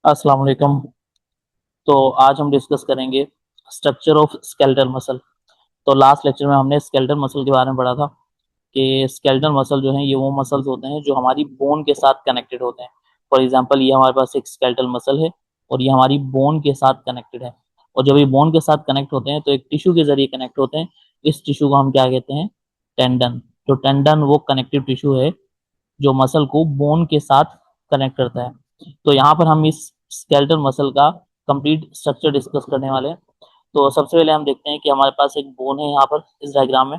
अस्सलाम वालेकुम। तो आज हम डिस्कस करेंगे स्ट्रक्चर ऑफ स्केलेटल मसल। तो लास्ट लेक्चर में हमने स्केलेटल मसल के बारे में पढ़ा था कि स्केलेटल मसल जो है ये वो मसल्स होते हैं जो हमारी बोन के साथ कनेक्टेड होते हैं। फॉर एग्जांपल ये हमारे पास एक स्केलेटल मसल है और ये हमारी बोन के साथ कनेक्टेड है। और जब ये बोन के साथ कनेक्ट होते हैं तो एक टिश्यू के जरिए कनेक्ट होते हैं। इस टिश्यू को हम क्या कहते हैं? टेंडन। तो टेंडन वो कनेक्टिव टिश्यू है जो मसल को बोन के साथ कनेक्ट करता है। तो यहाँ पर हम इस स्केलेटल मसल का कंप्लीट स्ट्रक्चर डिस्कस करने वाले हैं। तो सबसे पहले हम देखते हैं कि हमारे पास एक बोन है यहाँ पर इस डायग्राम में।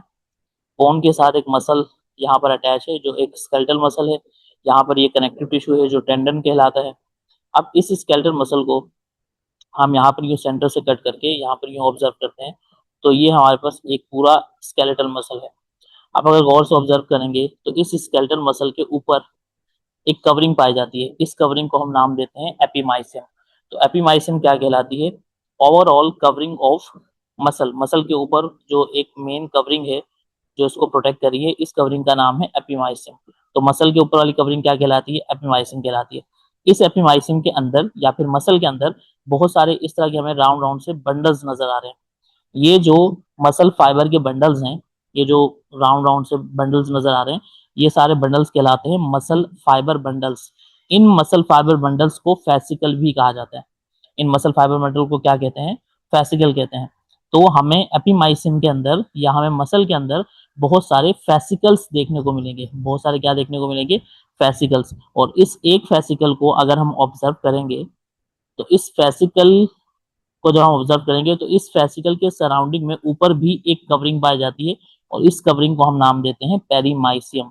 बोन के साथ एक मसल यहाँ पर अटैच है जो एक स्केलेटल मसल है। यहाँ पर ये कनेक्टिव टिश्यू है जो टेंडन कहलाता है। अब इस स्केलेटल मसल को हम यहाँ पर यूँ सेंटर से कट करके यहाँ पर यूँ ऑब्जर्व करते हैं। तो ये हमारे पास एक पूरा स्केलेटल मसल है। अब अगर गौर से ऑब्जर्व करेंगे तो इस स्केलेटल मसल के ऊपर एक कवरिंग पाई जाती है। इस कवरिंग को हम नाम देते हैं एपीमाइसियम। तो एपीमाइसियम क्या कहलाती है? Overall covering of muscle. Muscle के ऊपर जो एक मेन कवरिंग है जो इसको प्रोटेक्ट कर रही है, इस कवरिंग का नाम है एपीमाइसियम। तो मसल के ऊपर वाली कवरिंग क्या कहलाती है? एपीमाइसियम कहलाती है। इस एपीमाइसियम के अंदर या फिर मसल के अंदर बहुत सारे इस तरह के हमें राउंड राउंड से बंडल्स नजर आ रहे हैं। ये जो मसल फाइबर के बंडल्स हैं, ये जो राउंड राउंड से बंडल्स नजर आ रहे हैं, ये सारे बंडल्स कहलाते हैं मसल फाइबर बंडल्स। इन मसल फाइबर बंडल्स को फैसिकल भी कहा जाता है। इन मसल फाइबर बंडल को क्या कहते हैं? फैसिकल कहते हैं। तो हमें एपीमाइसिन के अंदर या हमें मसल के अंदर बहुत सारे फैसिकल्स देखने को मिलेंगे। बहुत सारे क्या देखने को मिलेंगे? फैसिकल्स। और इस एक फैसिकल को अगर हम ऑब्जर्व करेंगे तो इस फैसिकल को जब हम ऑब्जर्व करेंगे तो इस फेसिकल के सराउंडिंग में ऊपर भी एक कवरिंग पाई जाती है और इस कवरिंग को हम नाम देते हैं पेरीमाइसियम।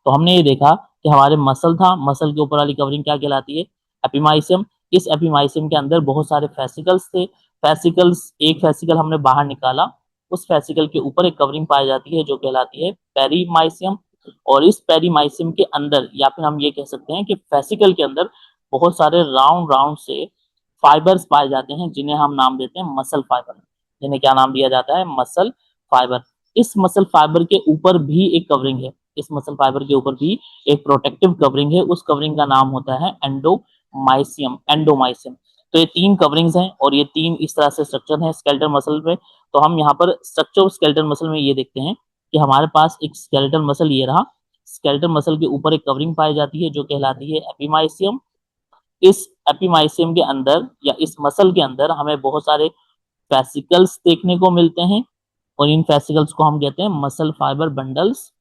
तो हमने ये देखा कि हमारे मसल था, मसल के ऊपर वाली कवरिंग क्या कहलाती है? एपीमाइसियम। इस एपीमाइसियम के अंदर बहुत सारे फेसिकल्स थे। फेसिकल्स, एक फेसिकल हमने बाहर निकाला, उस फेसिकल के ऊपर एक कवरिंग पाई जाती है जो कहलाती है पेरीमाइसियम। और इस पेरीमाइसियम के अंदर या फिर हम ये कह सकते हैं कि फेसिकल के अंदर बहुत सारे राउंड राउंड से फाइबर्स पाए जाते हैं जिन्हें हम नाम देते हैं मसल फाइबर। जिन्हें क्या नाम दिया जाता है? Muscle fibre. इस मसल फाइबर के ऊपर भी एक कवरिंग है। इस मसल फाइबर के ऊपर भी एक प्रोटेक्टिव कवरिंग है। उस कवरिंग का नाम होता है एंडोमाइसियम। एंडोमाइसियम। तो ये तीन कवरिंग्स हैं और ये तीन इस तरह से स्ट्रक्चर है स्केलेटल मसल में। तो हम यहाँ पर स्ट्रक्चर ऑफ स्केलेटल मसल में ये देखते हैं कि हमारे पास एक स्केलेटल मसल ये रहा। स्केलेटल मसल के ऊपर एक कवरिंग पाई जाती है जो कहलाती है एपीमाइसियम। इस एपीमाइसियम के अंदर या इस मसल के अंदर हमें बहुत सारे फेसिकल्स देखने को मिलते हैं और इन फेसिकल्स को हम कहते हैं muscle fibre bundles.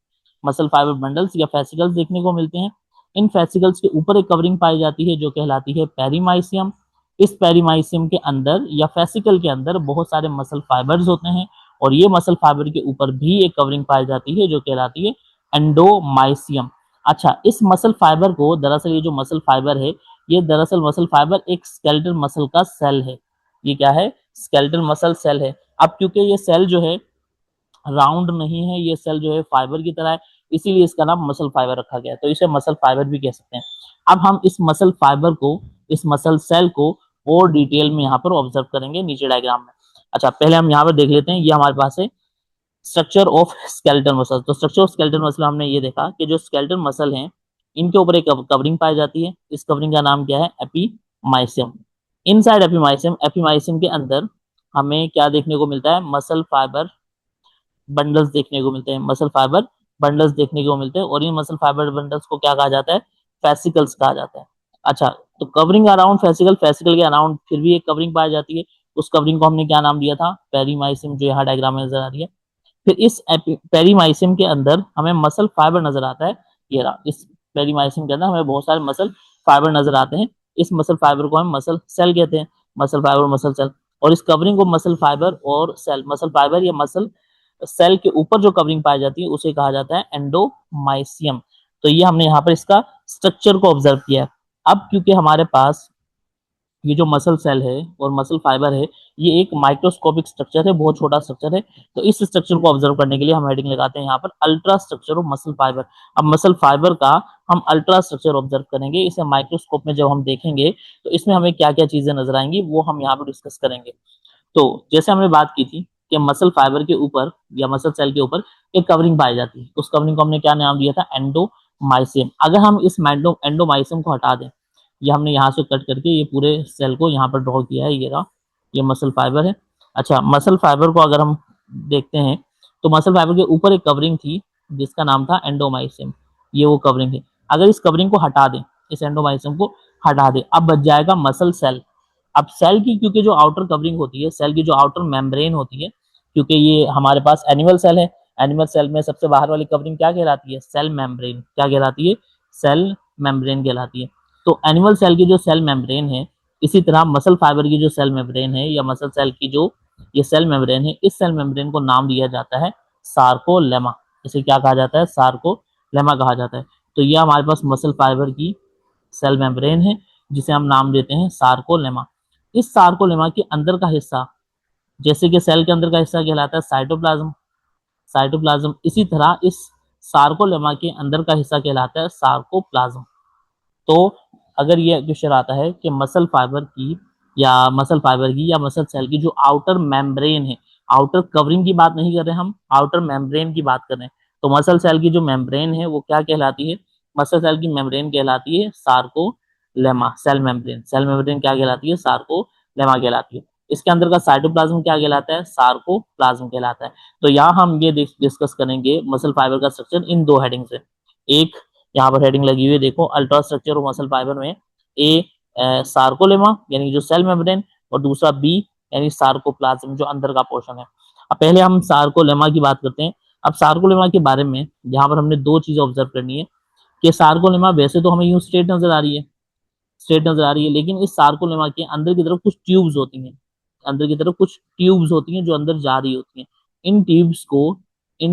Muscle fibre bundles या फेसिकल्स देखने को मिलते हैं। इन फेसिकल्स के ऊपर एक कवरिंग पाई जाती है जो कहलाती है पेरीमाइसियम। इस पेरीमाइसियम के अंदर या फेसिकल के अंदर बहुत सारे मसल फाइबर्स होते हैं और ये मसल फाइबर के ऊपर भी एक कवरिंग पाई जाती है जो कहलाती है एंडोमाइसियम। अच्छा, इस मसल फाइबर को दरअसल ये जो मसल फाइबर है, ये दरअसल मसल फाइबर एक स्केलेटल मसल का सेल है। ये क्या है? स्केलेटल मसल सेल है। अब क्योंकि ये सेल जो है राउंड नहीं है, ये सेल जो है फाइबर की तरह है, इसीलिए इसका नाम मसल फाइबर रखा गया है। तो इसे मसल फाइबर भी कह सकते हैं। अब हम इस मसल फाइबर को, इस मसल सेल को और डिटेल में यहाँ पर ऑब्जर्व करेंगे नीचे डायग्राम में। अच्छा, पहले हम यहाँ पर देख लेते हैं, ये हमारे पास है स्ट्रक्चर ऑफ स्केलेटल मसल। तो स्ट्रक्चर ऑफ स्केलेटल मसल हमने ये देखा कि जो स्केलेटल मसल है इनके ऊपर एक कवरिंग पाई जाती है। इस कवरिंग का नाम क्या है? एपीमाइसियम। इनसाइड एपीमाइसियम, एपीमाइसियम के अंदर हमें क्या देखने को मिलता है? मसल फाइबर बंडल्स देखने को मिलते हैं। मसल फाइबर बंडल्स देखने को मिलते हैं और इन मसल फाइबर बंडल्स को क्या कहा जाता है? फेसिकल्स कहा जाता है। अच्छा, तो कवरिंग अराउंड फेसिकल, फेसिकल के अराउंड फिर भी एक कवरिंग पाई जाती है। उस कवरिंग को हमने क्या नाम दिया था? पेरीमाइसियम, जो यहाँ डायग्राम में नजर आ रही है। फिर इस पेरीमाइसियम के अंदर हमें मसल फाइबर नजर आता है। ये रहा, इस पेरीमाइसियम के अंदर हमें बहुत सारे मसल फाइबर नजर आते हैं। इस मसल फाइबर को हम मसल सेल कहते हैं। Muscle fibre, muscle cell. और इस कवरिंग को मसल फाइबर और सेल, मसल फाइबर या मसल सेल के ऊपर जो कवरिंग पाई जाती है उसे कहा जाता है एंडोमाइसियम। तो ये हमने यहाँ पर इसका स्ट्रक्चर को ऑब्जर्व किया है। अब क्योंकि हमारे पास ये जो मसल सेल है और मसल फाइबर है, ये एक माइक्रोस्कोपिक स्ट्रक्चर है, बहुत छोटा स्ट्रक्चर है। तो इस स्ट्रक्चर को ऑब्जर्व करने के लिए हम हेडिंग लगाते हैं यहाँ पर ultra structure of muscle fibre. अब मसल फाइबर का हम अल्ट्रा स्ट्रक्चर ऑब्जर्व करेंगे। इसे माइक्रोस्कोप में जब हम देखेंगे तो इसमें हमें क्या क्या चीजें नजर आएंगी वो हम यहाँ पर डिस्कस करेंगे। तो जैसे हमने बात की थी कि मसल फाइबर के ऊपर या मसल सेल के ऊपर एक कवरिंग पाई जाती है। उस कवरिंग को हमने क्या नाम दिया था? एंडोमाइसियम। अगर हम इस एंडोमाइसियम को हटा दें ये हमने यहाँ से कट करके ये पूरे सेल को यहाँ पर ड्रॉ किया है, ये रहा, ये मसल फाइबर है। अच्छा, मसल फाइबर को अगर हम देखते हैं तो मसल फाइबर के ऊपर एक कवरिंग थी जिसका नाम था एंडोमाइसियम, ये वो कवरिंग है। अगर इस कवरिंग को हटा दें, इस एंडोमाइसियम को हटा दें, अब बच जाएगा मसल सेल। अब सेल की क्योंकि जो आउटर कवरिंग होती है, सेल की जो आउटर मेम्ब्रेन होती है, क्योंकि ये हमारे पास एनिमल सेल है, एनिमल सेल में सबसे बाहर वाली कवरिंग क्या कहलाती है? Cell membrane. क्या कहलाती है? सेल मेम्ब्रेन कहलाती है। तो एनिमल सेल की जो सेल मेम्ब्रेन है, इसी तरह मसल फाइबर की जो सेल मेम्ब्रेन है या मसल सेल की जो ये सेल मेम्ब्रेन है, इस सेल मेम्ब्रेन को नाम दिया जाता है सार्कोलेमा। इसे क्या कहा जाता है? सार्कोलेमा कहा जाता है। तो ये हमारे पास मसल फाइबर की सेल मेम्ब्रेन है जिसे हम नाम देते हैं सार्कोलेमा। इस सार्कोलेमा के अंदर का हिस्सा, जैसे कि सेल के अंदर का हिस्सा कहलाता है साइटोप्लाज्म, साइटोप्लाज्म, इसी तरह इस सार्कोलेमा के अंदर का हिस्सा कहलाता है सार्कोप्लाज्म। तो अगर ये क्वेश्चन आता है कि मसल सेल की जो आउटर मेम्ब्रेन है, आउटर कवरिंग की बात नहीं कर रहे हम, आउटर मेम्ब्रेन की बात कर रहे हैं, तो मसल सेल की जो मेम्ब्रेन है वो क्या कहलाती है? मसल सेल की मेम्ब्रेन कहलाती है sarcolemma. Cell membrane, cell membrane क्या कहलाती है? सार्कोलेमा कहलाती है। इसके अंदर का साइटोप्लाज्म क्या कहलाता है? सार्कोप्लाज्म कहलाता है। तो यहाँ हम ये डिस्कस करेंगे मसल फाइबर का स्ट्रक्चर इन दो हेडिंग से। एक यहाँ पर हेडिंग लगी हुई है, देखो, ultra structure of muscle fibre में ए सार्कोलेमा यानी जो सेल मेम्ब्रेन, और दूसरा बी यानी सार्कोप्लाज्म जो अंदर का पोर्शन है। अब पहले हम सार्कोलेमा की बात करते हैं। अब सार्कोलेमा के बारे में यहाँ पर हमने दो चीजें ऑब्जर्व करनी है कि सार्कोलेमा वैसे तो हमें यूं स्ट्रेट नजर आ रही है, स्ट्रेट नजर आ रही है, लेकिन इस सार्कोलेमा के अंदर की तरफ कुछ ट्यूब्स होती हैं, अंदर की तरफ कुछ ट्यूब्स होती हैं जो अंदर जा रही होती हैं। इन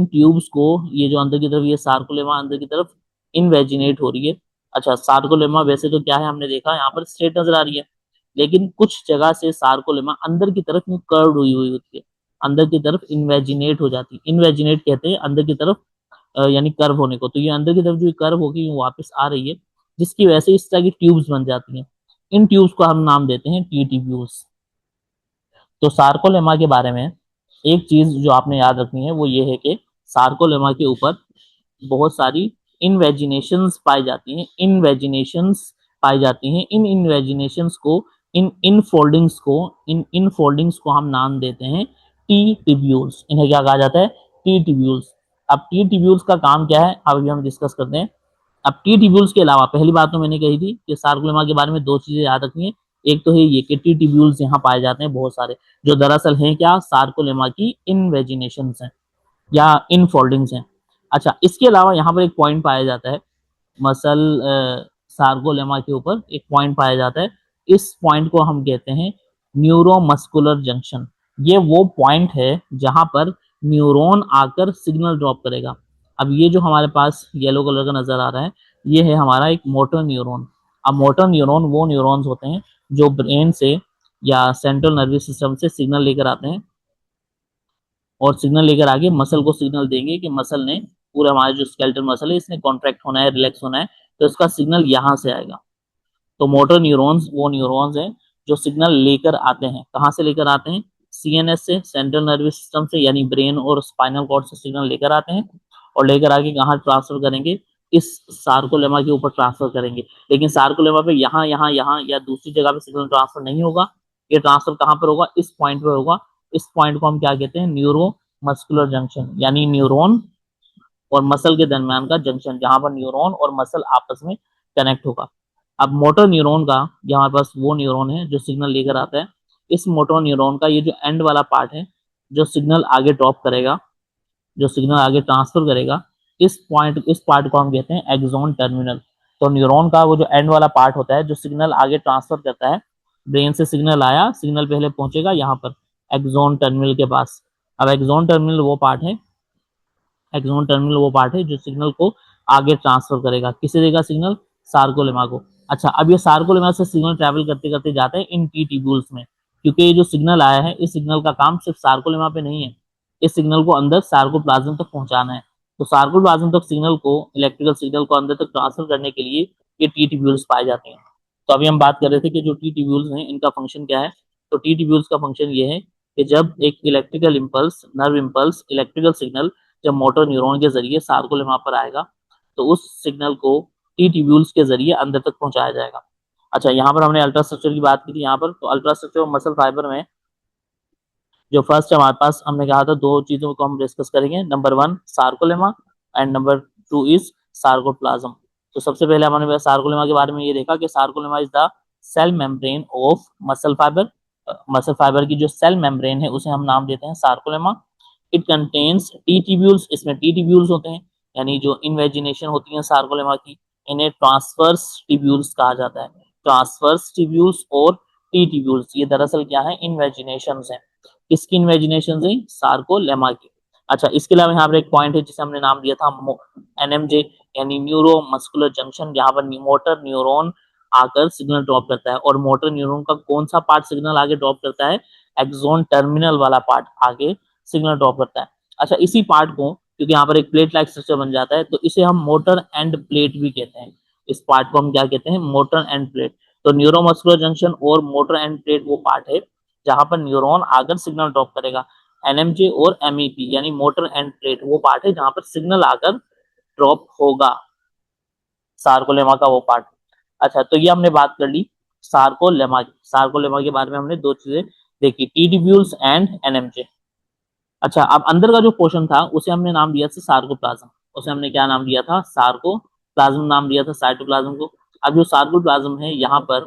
ट्यूब्स को ये जो अंदर की तरफ ये सार्कोलेमा अंदर की तरफ इनवेजिनेट हो रही है। अच्छा, सार्कोलेमा वैसे तो क्या है, हमने देखा यहाँ पर स्ट्रेट नजर आ रही है, लेकिन कुछ जगह से सार्कोलेमा अंदर की तरफ कर्व हुई हुई होती है, अंदर की तरफ इन्वेजिनेट हो जाती है। इन्वेजिनेट कहते हैं अंदर की तरफ यानी कर्व होने को। तो ये अंदर की तरफ जो कर्व होगी वो वापस आ रही है, जिसकी वजह से इस तरह की ट्यूब्स बन जाती हैं। इन ट्यूब्स को हम नाम देते हैं टी ट्यूब्स। तो सार्कोलेमा के बारे में एक चीज जो आपने याद रखनी है वो ये है कि सार्कोलेमा के ऊपर बहुत सारी इनवेजिनेशंस पाई जाती हैं, इनवेजिनेशंस पाई जाती हैं। इन इनवेजिनेशंस को, इन फोल्डिंग्स को हम नाम देते हैं टी टिब्यूल्स। इन्हें क्या कहा जाता है? T tubules. अब टी टिब्यूल्स का काम क्या है, अभी हम डिस्कस करते हैं। अब टी टिब्यूल्स के अलावा पहली बात तो मैंने कही थी कि सार्कोलेमा के बारे में दो चीजें याद रखनी है। एक तो है ये कि टी टिब्यूल्स यहाँ पाए जाते हैं बहुत सारे, जो दरअसल हैं क्या? सार्कोलेमा की इनवेजिनेशंस हैं या इनफोल्डिंग्स हैं। अच्छा, इसके अलावा यहाँ पर एक पॉइंट पाया जाता है मसल सार्कोलेमा के ऊपर एक पॉइंट पाया जाता है। इस पॉइंट को हम कहते हैं न्यूरोमस्कुलर जंक्शन। ये वो पॉइंट है जहां पर न्यूरॉन आकर सिग्नल ड्रॉप करेगा। अब ये जो हमारे पास येलो कलर का नजर आ रहा है, ये है हमारा एक मोटर न्यूरॉन। अब मोटर न्यूरॉन वो न्यूरॉन्स होते हैं जो ब्रेन से या सेंट्रल नर्वस सिस्टम से सिग्नल लेकर आते हैं, और सिग्नल लेकर आगे मसल को सिग्नल देंगे कि मसल ने, पूरा हमारा जो स्केलेटल मसल है इसने कॉन्ट्रैक्ट होना है, रिलैक्स होना है, तो इसका सिग्नल यहाँ से आएगा। तो मोटर न्यूरॉन्स वो न्यूरॉन्स हैं जो सिग्नल लेकर आते हैं। कहाँ से लेकर आते हैं? सीएनएस से, सेंट्रल नर्वस सिस्टम से, यानी ब्रेन और स्पाइनल कॉर्ड से सिग्नल लेकर आते हैं, और लेकर आके कहाँ ट्रांसफर करेंगे? इस सार्कोलेमा के ऊपर ट्रांसफर करेंगे। लेकिन सार्कोलेमा पे यहाँ यहाँ यहाँ या दूसरी जगह पे सिग्नल ट्रांसफर नहीं होगा, ये ट्रांसफर कहाँ पर होगा? इस पॉइंट पर होगा। इस पॉइंट को हम क्या कहते हैं? न्यूरो मस्कुलर जंक्शन, यानी न्यूरॉन और मसल के दरमियान का जंक्शन, जहां पर न्यूरॉन और मसल आपस में कनेक्ट होगा। अब मोटर न्यूरॉन का, ये हमारे पास वो न्यूरॉन है जो सिग्नल लेकर आता है। इस मोटर न्यूरॉन का ये जो एंड वाला पार्ट है, जो सिग्नल आगे ड्रॉप करेगा, जो सिग्नल आगे ट्रांसफर करेगा, इस पार्ट को हम कहते हैं एक्सॉन टर्मिनल। तो न्यूरॉन का वो जो एंड वाला पार्ट होता है जो सिग्नल आगे ट्रांसफर करता है, ब्रेन से सिग्नल आया, सिग्नल पहले पहुंचेगा यहाँ पर एक्सॉन टर्मिनल के पास। अब एक्सॉन टर्मिनल वो पार्ट है जो सिग्नल को आगे ट्रांसफर करेगा। किसे देगा सिग्नल? सार्कोलेमा को। अच्छा, अब ये सार्कोलेमा से सिग्नल ट्रैवल करते करते जाते हैं इन टी ट्यूब्यूल्स में, क्योंकि ये जो सिग्नल आया है इस सिग्नल का काम सिर्फ सार्कोलेमा पे नहीं है, इस सिग्नल को अंदर सार्कोप्लाज्म तक पहुंचाना है। तो सार्कोप्लाज्म तक सिग्नल को, इलेक्ट्रिकल सिग्नल को अंदर तक ट्रांसफर करने के लिए ये टी ट्यूब्यूल्स पाए जाते हैं। तो अभी हम बात कर रहे थे कि जो टी ट्यूब्यूल्स हैं इनका फंक्शन क्या है। तो टी ट्यूब्यूल्स का फंक्शन ये है कि जब एक electrical impulse, nerve impulse, electrical signal जब मोटर न्यूरॉन के जरिए सार्कोलेमा पर आएगा, तो उस सिग्नल को टी ट्यूब्यूल्स के जरिए अंदर तक पहुंचाया जाएगा। अच्छा, यहाँ पर हमने अल्ट्रा स्ट्रक्चर की बात की थी यहाँ पर, तो अल्ट्रा स्ट्रक्चर मसल फाइबर में जो फर्स्ट हमारे पास हमने कहा था दो चीजों को हम डिस्कस करेंगे, number one sarcolemma and number two is sarcoplasm. तो सबसे पहले हमने सार्कोलेमा के बारे में ये देखा कि sarcolemma is the cell membrane of muscle fibre. Muscle fibre की जो सेल मेम्ब्रेन है उसे हम नाम देते हैं sarcolemma. It contains T tubules, इसमें टी ट्यूब्यूल्स होते हैं, यानी जो इन्वेजिनेशन होती है सार्कोलेमा की, इन्हें ट्रांसवर्स ट्यूब्यूल्स कहा जाता है। ट्रांसवर्स ट्यूब्यूल्स और टी ट्यूब्यूल्स ये दरअसल क्या है, इन्वेजिनेशन है। किसकी इन्वेजिनेशन है, सार्कोलेमा की। अच्छा, इसके अलावा यहाँ पर एक पॉइंट है जिसे हमने नाम दिया था एनएमजे, यानी न्यूरो मस्कुलर जंक्शन, जहां पर मोटर न्यूरॉन आकर सिग्नल ड्रॉप करता है। और मोटर न्यूरॉन का कौन सा पार्ट सिग्नल आगे ड्रॉप करता है, एक्सोन टर्मिनल वाला पार्ट आगे सिग्नल ड्रॉप करता है। अच्छा, इसी पार्ट को क्योंकि यहाँ पर एक प्लेट लाइक स्ट्रक्चर बन जाता है तो इसे हम मोटर एंड प्लेट भी कहते हैं। इस पार्ट को हम क्या कहते हैं, मोटर एंड प्लेट। तो न्यूरोमस्कुलर जंक्शन और मोटर एंड प्लेट वो पार्ट है जहां पर न्यूरॉन आकर सिग्नल ड्रॉप करेगा। एनएमजे और एमईपी यानी मोटर एंड प्लेट वो पार्ट है जहां पर सिग्नल आकर ड्रॉप होगा, सार्कोलेमा का वो पार्ट। अच्छा, तो ये हमने बात कर ली सार्कोलेमा की। सार्कोलेमा के बारे में हमने दो चीजें देखी, टी ट्यूब्यूल्स एंड एनएमजे। अच्छा, अब अंदर का जो पोर्शन था उसे हमने नाम दिया था सार्कोप्लाज्म। उसे हमने क्या नाम दिया था, सार्कोप्लाज्म नाम दिया था साइटोप्लाज्म को। अब जो सार्कोप्लाज्म है यहाँ पर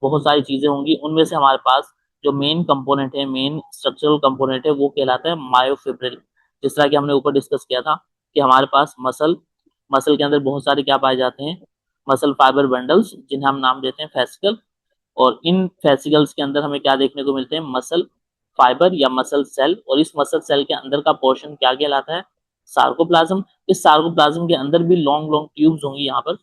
बहुत सारी चीजें होंगी, उनमें से हमारे पास जो मेन कंपोनेंट है, मेन स्ट्रक्चरल कंपोनेंट है वो कहलाता है मायोफिब्रिल। जिस तरह कि हमने ऊपर डिस्कस किया था कि हमारे पास मसल मसल के अंदर बहुत सारे क्या पाए जाते हैं, मसल फाइबर बंडल्स, जिन्हें हम नाम देते हैं फेसिकल। और इन फेसिकल्स के अंदर हमें क्या देखने को मिलते हैं, मसल फाइबर या मसल सेल। और इस मसल सेल के अंदर का पोर्शन क्या कहलाता है, सार्कोप्लाज्म। इस सार्कोप्लाज्म के अंदर भी लॉन्ग लॉन्ग ट्यूब्स होंगी यहाँ पर।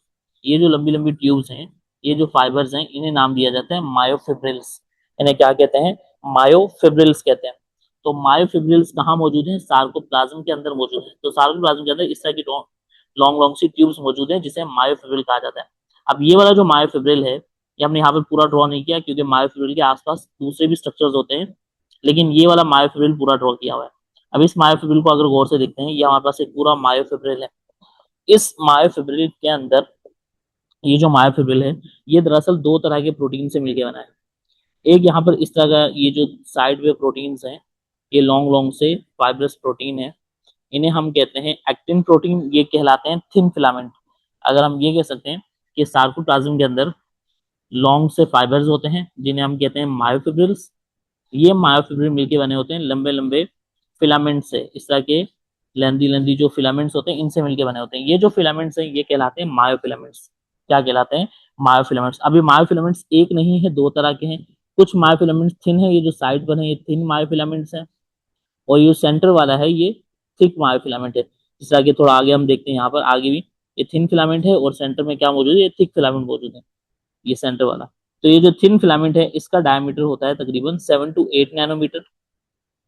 ये जो लंबी लंबी ट्यूब्स हैं, ये जो फाइबर्स हैं, इन्हें नाम दिया जाता है मायोफिब्रिल्स। इन्हें क्या कहते हैं, मायोफिब्रिल्स कहते हैं। तो मायोफिब्रिल्स कहाँ मौजूद है, सार्कोप्लाज्म के अंदर मौजूद है। तो सार्कोप्लाज्म के अंदर इस तरह की लॉन्ग लॉन्ग सी ट्यूब्स मौजूद है जिसे मायोफिब्रिल कहा जाता है। अब ये वाला जो मायोफिब्रिल है ये हमने यहाँ पर पूरा ड्रॉ नहीं किया क्योंकि मायोफिब्रिल के आसपास दूसरे भी स्ट्रक्चर्स होते हैं, लेकिन ये वाला मायोफिब्रिल पूरा ड्रॉ किया हुआ है। अब इस मायोफिब्रिल को अगर गौर से देखते हैं, ये हमारे पास एक पूरा मायोफिब्रिल है। इस मायोफिब्रिल के अंदर ये जो मायोफिब्रिल है ये दरअसल दो तरह के प्रोटीन से मिलकर बना है। एक यहाँ पर इस तरह का ये जो साइड वे प्रोटीन्स हैं, ये लॉन्ग लॉन्ग से फाइब्रस प्रोटीन है, इन्हें हम कहते हैं एक्टिन प्रोटीन। ये कहलाते हैं थिन फिलामेंट। अगर हम ये कह सकते हैं कि सार्कोप्लाज्म के अंदर लॉन्ग से फाइबर्स होते हैं जिन्हें हम कहते हैं मायोफिब्रिल्स। ये मायोफिब्रिल मिलके बने होते हैं लंबे लंबे फिलामेंट से, इस तरह के लेंदी लेंदी जो फिलामेंट्स होते हैं इनसे मिलके बने होते हैं। ये जो फिलामेंट्स हैं ये कहलाते हैं मायोफिलामेंट्स। क्या कहलाते हैं, मायोफिलामेंट्स। अभी मायोफिलामेंट्स एक नहीं है, दो तरह के हैं। कुछ मायोफिलामेंट्स थिन है, ये जो साइड पर है ये थिन मायोफिलामेंट्स है। और ये सेंटर वाला है ये थिक मायोफिलामेंट है। जिस तरह के थोड़ा आगे हम देखते हैं, यहाँ पर आगे भी ये थिन फिलामेंट है और सेंटर में क्या मौजूद है, ये थिक फिलामेंट मौजूद है, ये सेंटर वाला। तो ये जो थिन फिलामेंट है इसका डायमीटर होता है तकरीबन 7 to 8 नैनोमीटर,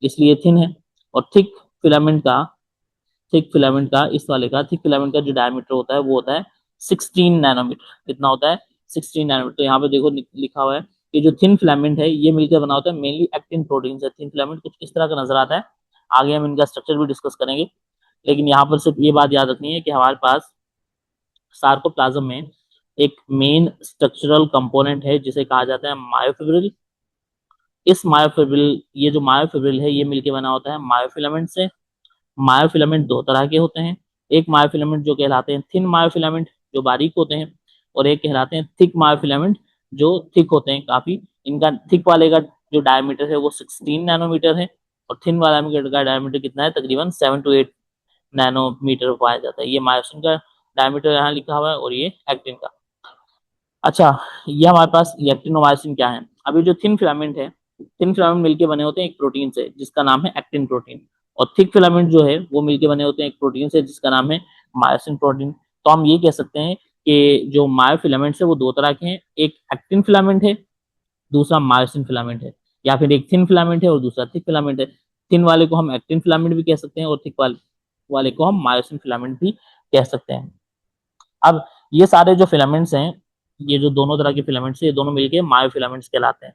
इसलिए थिन है। और थिक फिलामेंट का इस वाले का थिक फिलामेंट का जो डायमीटर होता है वो होता है 16 नैनोमीटर। कितना होता है, 16 नैनोमीटर। तो यहाँ पे देखो लिखा हुआ है कि जो थिन फिलामेंट है ये मिलकर बना होता है मेनली एक्टिन प्रोटीन से। थिन फिलामेंट कुछ इस तरह का नजर आता है, आगे हम इनका स्ट्रक्चर भी डिस्कस करेंगे। लेकिन यहाँ पर सिर्फ ये बात याद रखनी है कि हमारे पास सार्कोप्लाज्म में एक मेन स्ट्रक्चरल कंपोनेंट है जिसे कहा जाता है मायोफिब्रिल। इस मायोफिब्रिल ये जो मायोफिब्रिल है ये मिलके बना होता है मायोफिलामेंट से। मायोफिलामेंट दो तरह के होते हैं, एक मायोफिलामेंट जो कहलाते हैं थिन मायोफिलामेंट जो बारीक होते हैं, और एक कहलाते हैं थिक मायोफिलामेंट जो थिक होते हैं काफी। इनका थिक वाले का जो डायमीटर है वो 16 नैनोमीटर है, और थिन वाला का डायमीटर कितना है, तकरीबन 7 to 8 नैनोमीटर पाया जाता है। ये मायोसिन का डायमीटर यहाँ लिखा हुआ है और ये एक्टिन का। अच्छा, ये हमारे पास एक्टिन और मायोसिन क्या है। अभी जो थिन फिलामेंट है, थिन फिलामेंट मिलके बने होते हैं एक प्रोटीन से जिसका नाम है एक्टिन प्रोटीन। और थिक फिलामेंट जो है वो मिलके बने होते हैं एक प्रोटीन से जिसका नाम है मायोसिन प्रोटीन। तो हम ये कह सकते हैं कि जो मायोफिलामेंट्स है वो दो तरह के हैं, एक एक्टिन फिलामेंट है, दूसरा मायोसिन फिलामेंट है। या फिर एक थिन फिलामेंट है और दूसरा थिक फिलामेंट है। थिन वाले को हम एक्टिन फिलामेंट भी कह सकते हैं और थिक वाले को हम मायोसिन फिलामेंट भी कह सकते हैं। अब ये सारे जो फिलामेंट्स हैं, ये जो दोनों तरह के फिलामेंट्स हैं, ये दोनों मिलके मायोफिलामेंट्स कहलाते हैं।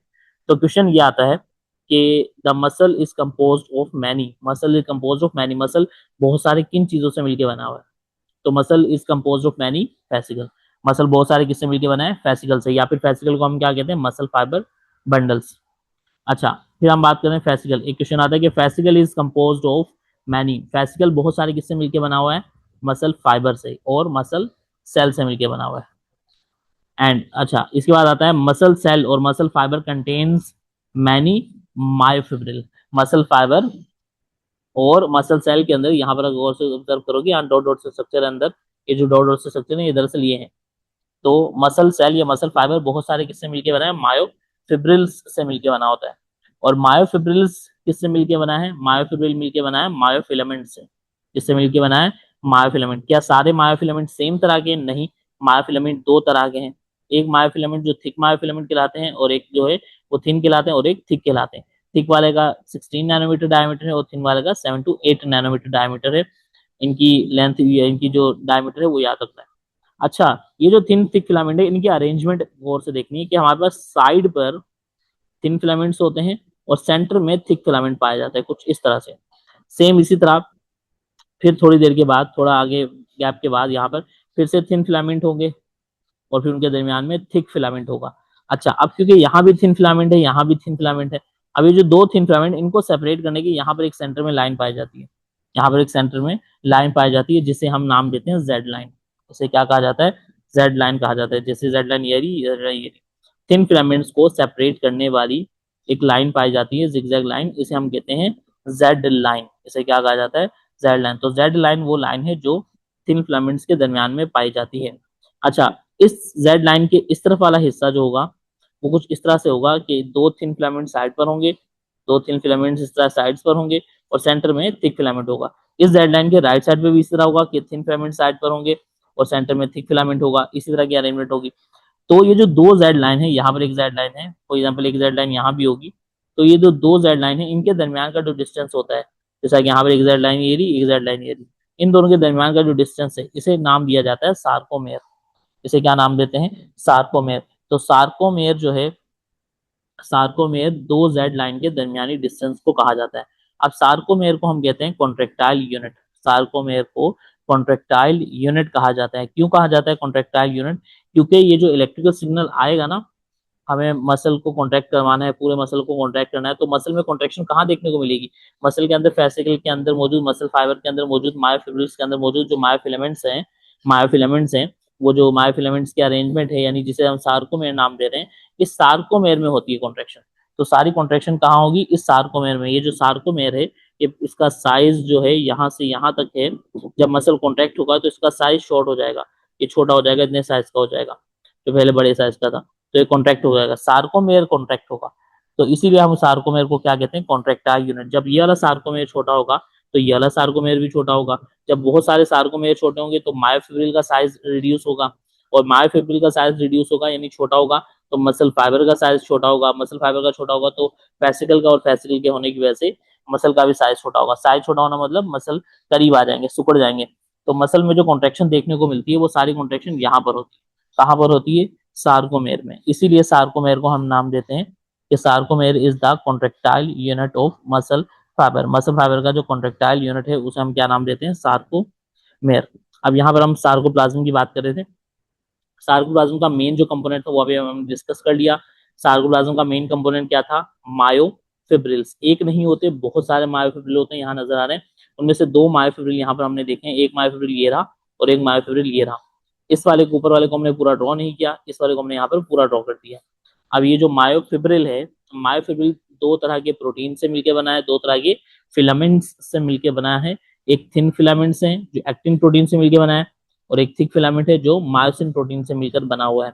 तो क्वेश्चन ये आता है कि the muscle is composed of many, muscle is composed of many, muscle बहुत सारे किन चीजों से मिलके बना हुआ है। तो muscle is composed of many fascicle, muscle बहुत सारे किससे मिलकर बना है, फेसिकल से, या फिर फेसिकल को हम क्या कहते हैं, मसल फाइबर बंडल्स। अच्छा, फिर हम बात करें फेसिकल। एक क्वेश्चन आता है कि fascicle is composed of many, fascicle बहुत सारे किससे मिलकर बना हुआ है, मसल फाइबर से और मसल सेल से मिलकर बना हुआ है। एंड अच्छा, इसके बाद आता है मसल सेल और muscle fibre contains many myofibril, muscle fibre और मसल सेल के अंदर, यहाँ पर गौर से ऑब्जर्व करोगे, यहाँ डॉट डॉट से स्ट्रक्चर है अंदर, ये जो डॉट डॉट से स्ट्रक्चर है ये दरअसल ये है। तो मसल सेल या मसल फाइबर बहुत सारे किससे मिलके बना है, मायोफिब्रिल्स से मिलके बना होता है। और मायोफिब्रिल्स किससे मिलके बना है, मायोफिब्रिल मिलके बना है मायोफिलामेंट से। किससे मिलके बना है, मायोफिलामेंट। क्या सारे मायोफिलामेंट सेम तरह के, नहीं, मायोफिलामेंट दो तरह के हैं। एक मायोफिलामेंट जो थिक मायोफिलामेंट कहलाते हैं, और एक जो है वो थिन कहलाते हैं, और एक थिक कहलाते हैं। थिक वाले का 16 नैनोमीटर डायमीटर है और थिन वाले का 7 to 8 नैनोमीटर डायमीटर है। इनकी लेंथ, इनकी जो डायमीटर है वो याद रखना है। अच्छा, ये जो थिन थिक फिलामेंट है, इनकी अरेंजमेंट गौर से देखनी है कि हमारे पास साइड पर थिन फिलामेंट्स होते हैं और सेंटर में थिक फिलामेंट पाया जाता है, कुछ इस तरह से। सेम इसी तरह फिर थोड़ी देर के बाद, थोड़ा आगे गैप के बाद, यहाँ पर फिर से थिन फिलामेंट होंगे और फिर उनके दरमियान में थिक फिलामेंट होगा। अच्छा, अब क्योंकि यहाँ भी थिन फिलामेंट है, यहाँ भी थिन फिलामेंट है, अब ये जो दो थिन फिलामेंट, इनको सेपरेट करने की यहाँ पर एक सेंटर में लाइन पाई जाती है। यहाँ पर एक सेंटर में लाइन पाई जाती है जिसे हम नाम देते हैं जेड लाइन। इसे क्या कहा जाता है, जेड लाइन कहा जाता है। जैसे जेड लाइन ये थिन फिलामेंट्स को सेपरेट करने वाली एक लाइन पाई जाती है, जिगजैग लाइन, इसे हम कहते हैं जेड लाइन। इसे क्या कहा जाता है, जेड लाइन। तो जेड लाइन वो लाइन है जो थिन फिलामेंट्स के दरमियान में पाई जाती है। अच्छा, इस जेड लाइन के इस तरफ वाला हिस्सा जो होगा वो कुछ इस तरह से होगा कि दो थिन फिलामेंट साइड पर होंगे, दो थिन फिलामेंट्स इस तरह साइड्स पर होंगे और सेंटर में थिक फिलामेंट होगा। इस जेड लाइन के राइट साइड पे भी इस तरह होगा कि थिन फिलामेंट साइड पर होंगे और सेंटर में थिक फिलामेंट होगा। इसी तरह की अरेंजमेंट होगी। तो ये जो दो जेड लाइन है, यहाँ पर एक जेड लाइन है, फॉर एग्जाम्पल एक जेड लाइन यहाँ भी होगी। तो ये जो दो जेड लाइन है, इनके दरमियान का जो डिस्टेंस होता है, जैसा कि यहाँ पर एक जेड लाइन ये रही, एक जेड लाइन ये रही, इन दोनों के दरमियान का जो डिस्टेंस है, इसे नाम दिया जाता है सार्कोमेर। इसे क्या नाम देते हैं, सार्कोमेर। तो सार्कोमेर जो है, सार्कोमेर दो जेड लाइन के दरमियानी डिस्टेंस को कहा जाता है। अब सार्कोमेर को हम कहते हैं कॉन्ट्रेक्टाइल यूनिट। सार्कोमेर को कॉन्ट्रेक्टाइल यूनिट कहा जाता है। क्यों कहा जाता है कॉन्ट्रेक्टाइल यूनिट, क्योंकि ये जो इलेक्ट्रिकल सिग्नल आएगा ना, हमें मसल को कॉन्ट्रैक्ट करवाना है, पूरे मसल को कॉन्ट्रैक्ट करना है, तो मसल में कॉन्ट्रैक्शन कहाँ देखने को मिलेगी, मसल के अंदर, फेसिकल के अंदर मौजूद, मसल फाइबर के अंदर मौजूद, मायोफिब्रिल्स के अंदर मौजूद जो मायोफिलामेंट्स हैं, वो जो मायोफिलामेंट्स की अरेंजमेंट है, यानी जिसे हम सार्कोमेर नाम दे रहे हैं, इस सार्कोमेर में होती है कॉन्ट्रैक्शन। तो सारी कॉन्ट्रैक्शन कहाँ होगी, इस सार्कोमेर में। ये जो सार्कोमेर है, ये इसका साइज जो है यहाँ से यहाँ तक है। जब मसल कॉन्ट्रैक्ट होगा तो इसका साइज शॉर्ट हो जाएगा, ये छोटा हो जाएगा, इतने साइज का हो जाएगा, जो पहले बड़े साइज का था। तो ये कॉन्ट्रैक्ट हो जाएगा, सार्कोमेर कॉन्ट्रैक्ट होगा। तो इसीलिए हम सार्कोमेर को क्या कहते हैं, कॉन्ट्रैक्टाइल यूनिट। जब ये वाला सार्कोमेर छोटा होगा तो ये वाला सार्कोमेर भी छोटा होगा। जब बहुत सारे सार्कोमेर छोटे होंगे तो मायोफिब्रिल का साइज रिड्यूस होगा, और मायोफिब्रिल का साइज रिड्यूस होगा यानी छोटा होगा, तो मसल फाइबर का साइज छोटा होगा, मसल फाइबर का छोटा होगा तो फेसिकल का, और फेसिकल के होने की वजह से मसल का भी साइज छोटा होगा। साइज छोटा होना मतलब मसल करीब आ जाएंगे, सिकुड़ जाएंगे। तो मसल में जो कॉन्ट्रेक्शन देखने को मिलती है वो सारी कॉन्ट्रेक्शन यहाँ पर होती है। कहाँ पर होती है, सार्कोमेर में। इसीलिए सार्कोमेर को हम नाम देते हैं कि sarcomere is the contractile unit of muscle fibre. Muscle fibre का जो कॉन्ट्रेक्टाइल यूनिट है उसे हम क्या नाम देते हैं, सार्कोमेर। अब यहाँ पर हम सार्कोप्लाज्म की बात कर रहे थे। सार्कोप्लाज्म का मेन जो कंपोनेंट था वो अभी हमने डिस्कस कर लिया। सार्कोप्लाज्म का मेन कंपोनेंट क्या था, मायोफिब्रिल्स। एक नहीं होते, बहुत सारे मायोफिब्रिल होते हैं, यहाँ नजर आ रहे हैं। उनमें से दो मायोफिब्रिल यहाँ पर हमने देखे हैं, एक मायोफिब्रिल ये रहा और एक मायोफिब्रिल ये रहा। इस वाले को, ऊपर वाले को हमने पूरा ड्रॉ नहीं किया, इस वाले को हमने यहाँ पर पूरा ड्रॉ कर दिया। अब ये जो मायोफिब्रिल है, मायोफिब्रिल दो तरह के प्रोटीन से मिलकर बना है, दो तरह के फिलामेंट्स से मिलकर बना है। एक थिन फिलामेंट्स है जो एक्टिन प्रोटीन से मिलकर बना है, और एक थिक फिलामेंट है जो मायोसिन प्रोटीन से मिलकर बना हुआ है।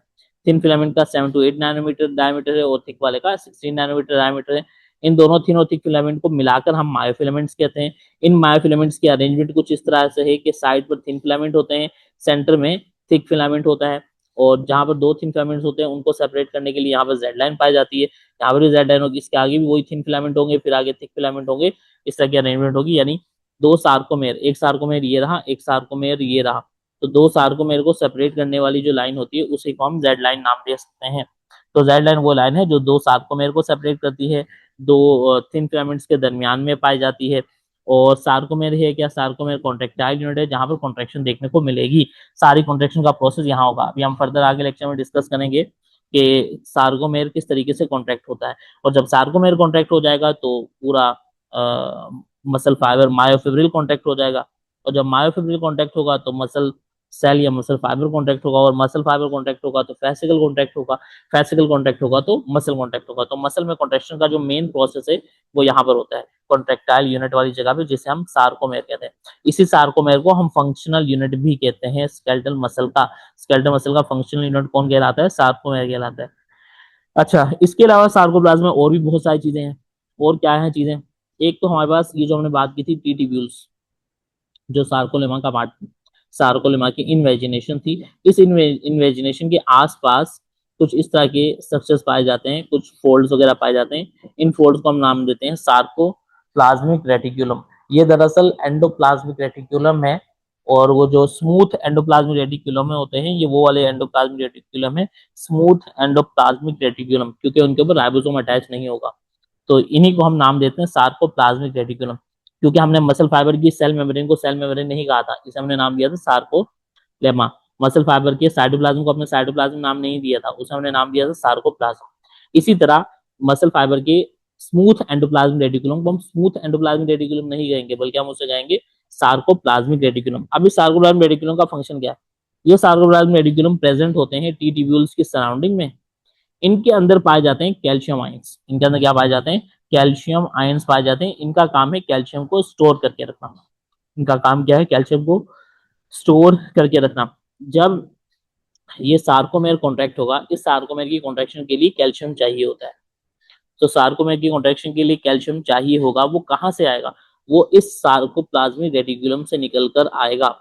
थिन फिलामेंट का 7 to 8 नैनोमीटर डायमीटर है और थिक वाले का 16 नैनोमीटर डायमीटर है। इन दोनों थिन और थिक फिलामेंट को मिलाकर हम मायोफिलामेंट्स कहते हैं। इन मायोफिलामेंट्स की अरेंजमेंट कुछ इस तरह से है कि साइड पर थिन फिलामेंट होते हैं, सेंटर में थिक फिलामेंट होता है, और जहां पर दो थिन फिलामेंट्स होते हैं उनको सेपरेट करने के लिए यहाँ पर जेड लाइन पाई जाती है। यहाँ पर भी जेड लाइन होगी, इसके आगे भी वही थिन फिलामेंट होंगे, फिर आगे थिक फिलामेंट होंगे। इस तरह की अरेंजमेंट होगी, यानी दो सार्कोमेर, एक सार्कोमेर ये रहा, एक सार्कोमेर ये रहा। तो दो सार्कोमेर को सेपरेट करने वाली जो लाइन होती है उसी को हम जेड लाइन नाम दे सकते हैं। तो जेड लाइन वो लाइन है जो दो सार्कोमेर को सेपरेट करती है, दो थिन फिलामेंट्स के दरमियान में पाई जाती है, और सार्कोमेर है क्या, सार्कोमेर कॉन्ट्रेक्टाइल यूनिट है जहां पर कॉन्ट्रेक्शन देखने को मिलेगी। सारी कॉन्ट्रेक्शन का प्रोसेस यहाँ होगा। अभी हम फर्दर आगे लेक्चर में डिस्कस करेंगे कि सार्कोमेर किस तरीके से कॉन्ट्रैक्ट होता है। और जब सार्कोमेर कॉन्ट्रैक्ट हो जाएगा तो पूरा मसल फाइबर मायोफिब्रिल कॉन्ट्रैक्ट हो जाएगा। और जब मायोफिब्रिल कॉन्ट्रैक्ट होगा तो मसल सेल या मसल फाइबर कॉन्ट्रैक्ट होगा, और मसल फाइबर कॉन्ट्रैक्ट होगा तो फैसिकल कॉन्ट्रैक्ट होगा, फैसिकल कॉन्ट्रैक्ट होगा तो मसल कॉन्ट्रैक्ट होगा। तो मसल में कॉन्ट्रैक्शन का जो मेन प्रोसेस है वो यहाँ पर होता है कॉन्ट्रैक्टाइल यूनिट वाली जगह पे, जिसे हम सार्कोमेर कहते हैं। इसी सार्कोमेर को हम फंक्शनल यूनिट भी कहते हैं स्केलेटल मसल का। स्केलेटल मसल का फंक्शनल यूनिट कौन कहलाता है, सार्कोमेर कहलाता है। अच्छा, इसके अलावा सार्कोप्लाज्म में और भी बहुत सारी चीजें हैं। और क्या है चीजें, एक तो हमारे पास ये जो हमने बात की थी टी ट्यूब्यूल्स, जो सार्कोलेमा का पार्ट, सार्कोलेमा की इन्वेजिनेशन थी। इस इन्वेजिनेशन के आसपास कुछ इस तरह के स्ट्रक्चर्स पाए जाते हैं, कुछ फोल्ड्स वगैरह पाए जाते हैं। इन फोल्ड्स को हम नाम देते हैं सार्कोप्लाज्मिक रेटिक्यूलम। ये दरअसल एंडोप्लाज्मिक रेटिक्यूलम है, और वो जो स्मूथ एंडोप्लाज्मिक रेटिक्यूलम में होते हैं ये वो वाले एंडोप्लाज्मिक रेटिक्यूलम है, स्मूथ एंडोप्लाज्मिक रेटिक्यूलम, क्योंकि उनके ऊपर राइबोसोम अटैच नहीं होगा। तो इन्हीं को हम नाम देते हैं सार्कोप्लाज्मिक रेटिकुलम। क्योंकि हमने मसल फाइबर की सेल मेम्ब्रेन को सेल मेम्ब्रेन नहीं कहा था, इसे हमने नाम दिया था सार्कोलेमा। मसल फाइबर के साइटोप्लाज्म को अपने साइटोप्लाज्म नाम नहीं दिया था, उसे हमने नाम दिया था सार्कोप्लाज्म। इसी तरह मसल फाइबर के स्मूथ एंडोप्लाज्मिक रेटिकुलम को हम स्मूथ एंडोप्लाज्मिक रेटिकुलम नहीं कहेंगे, बल्कि हम उसे कहेंगे सार्कोप्लाज्मिक रेटिकुलम। अब इस सार्कोप्लाज्मिक रेटिकुलम का फंक्शन क्या है, ये सार्कोप्लाज्मिक रेटिकुलम प्रेजेंट होते हैं टी ट्यूब्यूल्स की सराउंडिंग में। इनके अंदर पाए जाते हैं कैल्शियम आयंस। इनके अंदर क्या पाए जाते हैं, कैल्शियम आयंस पाए जाते हैं। इनका काम है कैल्शियम को स्टोर करके रखना। इनका काम क्या है, कैल्शियम को स्टोर करके रखना। जब ये सार्कोमेर कॉन्ट्रैक्ट होगा, इस सार्कोमेर की कॉन्ट्रैक्शन के लिए कैल्शियम चाहिए होता है। तो सार्कोमेर की कॉन्ट्रैक्शन के लिए कैल्शियम चाहिए होगा, वो कहाँ से आएगा, वो इस सार्कोप्लाज्मिक रेटिकुलम से निकल कर आएगा।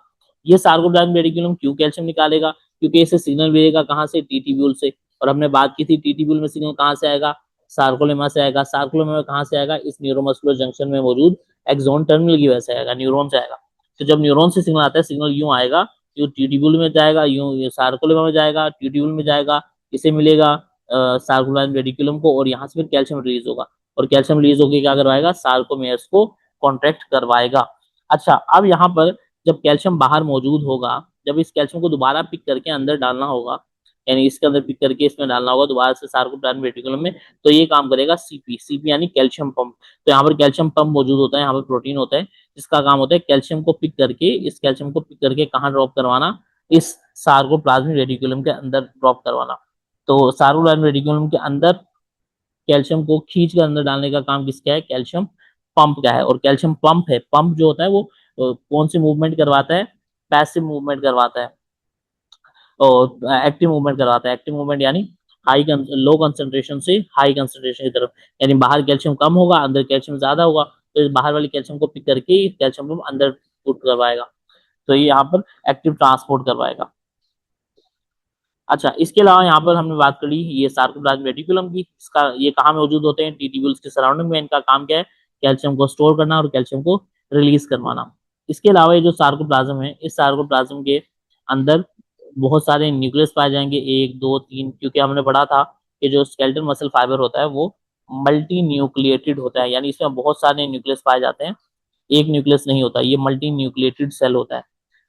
ये सार्कोप्लाज्मिक रेटिकुलम क्यों कैल्शियम निकालेगा, क्योंकि इसे सिग्नल मिलेगा कहाँ से, टी ट्यूब्यूल से। और हमने बात की थी टी ट्यूब्यूल में सिग्नल कहाँ से आएगा, सार्कोलेमा से आएगा। सार्कोलेमा में कहाँ से आएगा, इस न्यूरोमस्कुलर जंक्शन में मौजूद एक्सोन टर्मिनल की वजह से आएगा, न्यूरॉन से आएगा। तो जब न्यूरॉन से सिग्नल आता है, सिग्नल यूं आएगा, यूं टी ट्यूब्यूल में जाएगा, यूं सार्कोलेमा में जाएगा, टी ट्यूब्यूल में जाएगा, इसे मिलेगा सार्कुलर रेडिकुलम को, और यहाँ से फिर कैल्शियम रिलीज होगा। और कैल्शियम रिलीज होकर क्या करवाएगा, सार्कोमेयर्स को कॉन्ट्रैक्ट करवाएगा। अच्छा, अब यहाँ पर जब कैल्शियम बाहर मौजूद होगा, जब इस कैल्शियम को दोबारा पिक करके अंदर डालना होगा, यानी इसके अंदर पिक करके इसमें डालना होगा दोबारा से सार्कोप्लाज्मिक रेटिकुलम में, तो ये काम करेगा सीपी। सीपी यानी कैल्शियम पंप। तो यहाँ पर कैल्शियम पंप मौजूद होता है, यहाँ पर प्रोटीन होता है जिसका काम होता है कैल्शियम को पिक करके, इस कैल्शियम को पिक करके कहाँ ड्रॉप करवाना, इस सार्कोप्लाज्मिक रेटिकुलम के अंदर ड्रॉप करवाना। तो सार्कोप्लाज्मिक रेटिकुलम के अंदर कैल्शियम को खींच कर अंदर डालने का काम किसका है, कैल्शियम पंप का है। और कैल्शियम पंप है, पंप जो होता है वो कौन सी मूवमेंट करवाता है, पैसिव मूवमेंट करवाता है, और एक्टिव मूवमेंट करवाता है। एक्टिव मूवमेंट यानी लो कंसंट्रेशन से हाई कंसंट्रेशन की तरफ, यानी बाहर कैल्शियम कम होगा, अंदर कैल्शियम ज्यादा होगा, तो इस बाहर वाली कैल्शियम को पिक करके कैल्शियम पंप अंदर पुट करवाएगा। तो ये यहाँ पर एक्टिव ट्रांसपोर्ट करवाएगा। अच्छा, इसके अलावा यहाँ पर हमने बात करी ये सार्कोप्लाज्मिक रेटिकुलम की, इसका ये कहाँ मौजूद होते हैं, टी ट्यूब्यूल्स के सराउंडिंग में। इनका काम क्या है, कैल्शियम को स्टोर करना और कैल्शियम को रिलीज करवाना। इसके अलावा ये जो सार्कोप्लाज्म है, इस सार्कोप्लाज्म के अंदर बहुत सारे न्यूक्लियस पाए जाएंगे, एक दो तीन, क्योंकि हमने पढ़ा था कि जो स्केलेटल मसल फाइबर होता है वो मल्टी न्यूक्लिएटेड होता है, यानी इसमें बहुत सारे न्यूक्लियस पाए जाते हैं, एक न्यूक्लियस नहीं होता, ये मल्टी न्यूक्लिएटेड सेल होता है।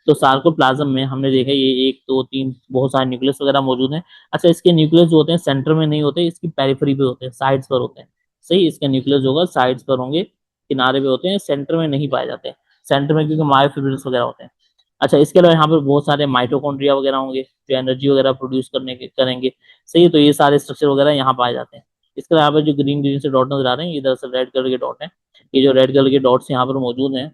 तो सार्कोप्लाज्म में हमने देखा ये एक दो तीन बहुत सारे न्यूक्लियस वगैरह मौजूद हैं। अच्छा, इसके न्यूक्लियस जो होते हैं सेंटर में नहीं होते, इसकी पेरिफेरी पे होते हैं, साइड्स पर होते हैं। सही, इसके न्यूक्लियस होगा साइड्स पर होंगे, किनारे पे होते हैं, सेंटर में नहीं पाए जाते। सेंटर में क्योंकि मायोफिब्रिल्स वगैरह होते हैं। अच्छा, इसके अलावा यहाँ पर बहुत सारे माइटोकॉन्ड्रिया वगैरह होंगे जो एनर्जी वगैरह प्रोड्यूस करने के करेंगे। सही है, तो ये सारे स्ट्रक्चर वगैरह यहाँ पाए जाते हैं। इसके अलावा यहाँ पर जो ग्रीन ग्रीन से डॉट नजर आ रहे हैं, ये दरअसल रेड कलर के डॉट हैं। ये जो रेड कलर के डॉट्स यहाँ पर मौजूद हैं,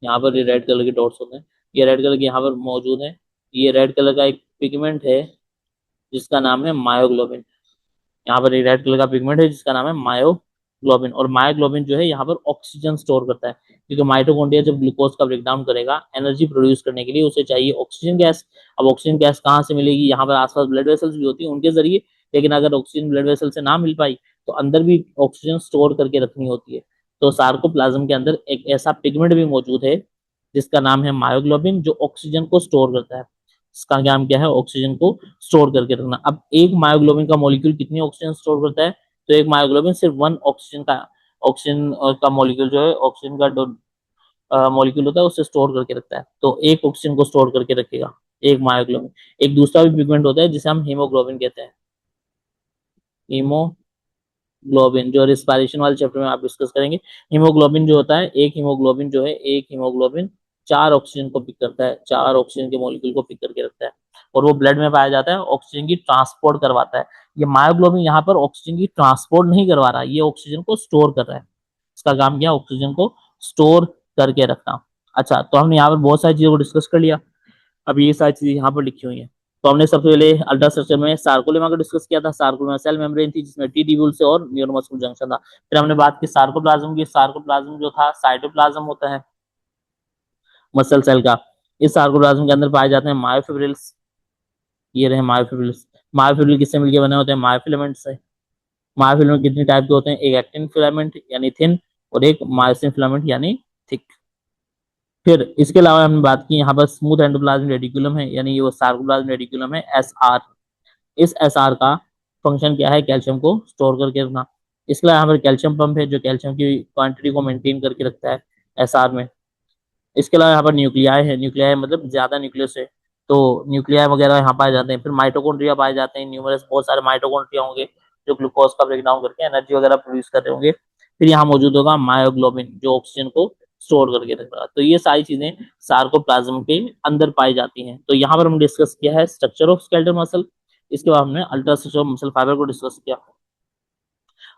यहाँ पर ये रेड कलर के डॉट्स होते हैं, ये रेड कलर के यहाँ पर मौजूद है। ये रेड कलर का एक पिगमेंट है जिसका नाम है मायोग्लोबिन। यहाँ पर एक रेड कलर का पिगमेंट है जिसका नाम है मायोग्लोबिन। और मायोग्लोबिन जो है यहाँ पर ऑक्सीजन स्टोर करता है, क्योंकि माइटोकॉन्ड्रिया जब ग्लूकोज का ब्रेकडाउन करेगा एनर्जी प्रोड्यूस करने के लिए उसे चाहिए ऑक्सीजन गैस। अब ऑक्सीजन गैस कहाँ से मिलेगी, यहाँ पर आसपास ब्लड वेसल्स भी होती है उनके जरिए, लेकिन अगर ऑक्सीजन ब्लड वेसल से ना मिल पाई तो अंदर भी ऑक्सीजन स्टोर करके रखनी होती है। तो सार्कोप्लाज्म के अंदर एक ऐसा पिगमेंट भी मौजूद है जिसका नाम है मायोग्लोबिन, जो ऑक्सीजन को स्टोर करता है। इसका काम क्या है, ऑक्सीजन को स्टोर करके रखना। अब एक मायोग्लोबिन का मॉलिक्यूल कितनी ऑक्सीजन स्टोर करता है, तो एक मायोग्लोबिन सिर्फ 1 ऑक्सीजन का ऑक्सीजन का मॉलिक्यूल जो है, ऑक्सीजन का मॉलिक्यूल होता है उसे स्टोर करके रखता है। तो एक ऑक्सीजन को स्टोर करके रखेगा, एक मायोग्लोबिन। एक दूसरा भी पिगमेंट होता है जिसे हम हीमोग्लोबिन कहते हैं। हीमोग्लोबिन जो रिस्पायरेशन वाले चैप्टर में आप डिस्कस करेंगे। हीमोग्लोबिन जो होता है, एक हीमोग्लोबिन 4 ऑक्सीजन को पिक करता है, 4 ऑक्सीजन के मॉलिक्यूल को पिक करके रखता है, और वो ब्लड में पाया जाता है, ऑक्सीजन की ट्रांसपोर्ट करवाता है। ये मायोग्लोबिन यहाँ पर ऑक्सीजन की ट्रांसपोर्ट नहीं करवा रहा, ये ऑक्सीजन को स्टोर कर रहा है। इसका काम क्या है, ऑक्सीजन को स्टोर करके रखना। अच्छा, तो हमने यहाँ पर बहुत सारी चीजों को डिस्कस कर लिया। अब ये सारी चीजें यहाँ पर लिखी हुई हैं। तो हमने सबसे पहले अल्ट्रा स्ट्रक्चर में सार्कोलेमा का डिस्कस किया था। सार्कोलेमा सेल मेम्ब्रेन थी जिसमें टी ट्यूब्यूल्स और न्यूरोमस्कुलर जंक्शन था। फिर हमने बात की सार्कोप्लाज्म की। सार्कोप्लाज्म जो था साइटोप्लाज्म होता है मसल सेल का। इस सार्कोप्लाज्म के अंदर पाए जाते हैं मायोफिब्रिल्स। ये रहे मायोफिब्रिल्स। मायोफिब्रिल किससे मिलकर बने होते हैं, मायोफिलामेंट से। मायोफिलामेंट कितने टाइप के होते हैं, एक एक्टिन फिलामेंट यानी थिन, और एक मायोसिन फिलामेंट यानी थिक। फिर इसके अलावा हमने बात की यहाँ पर स्मूथ एंडोप्लाज्मिक रेटिकुलम है, यानी ये वो सार्कोप्लाज्मिक रेटिकुलम है, एसआर। इस एसआर का फंक्शन क्या है, कैल्शियम को स्टोर करके रखना। इसके अलावा यहाँ पर कैल्शियम पंप है जो कैल्शियम की क्वांटिटी को मेंटेन करके रखता है एसआर में। इसके अलावा यहाँ पर न्यूक्लियाई है। न्यूक्लियाई मतलब ज्यादा न्यूक्लियस है, तो न्यूक्लियाई वगैरह यहाँ पाए जाते हैं। फिर माइटोकॉन्ड्रिया पाए जाते हैं, न्यूमरस बहुत सारे माइटोकॉन्ड्रिया होंगे जो ग्लूकोज का ब्रेक डाउन करके एनर्जी वगैरह प्रोड्यूस कर रहे होंगे। फिर यहाँ मौजूद होगा मायोग्लोबिन जो ऑक्सीजन को स्टोर करके रखेगा। तो ये सारी चीजें सार्कोप्लाज्म के अंदर पाई जाती हैं। तो यहाँ पर हम डिस्कस किया है स्ट्रक्चर ऑफ स्केलेटल मसल। इसके बाद हमने ultra structure of muscle fibre को डिस्कस किया।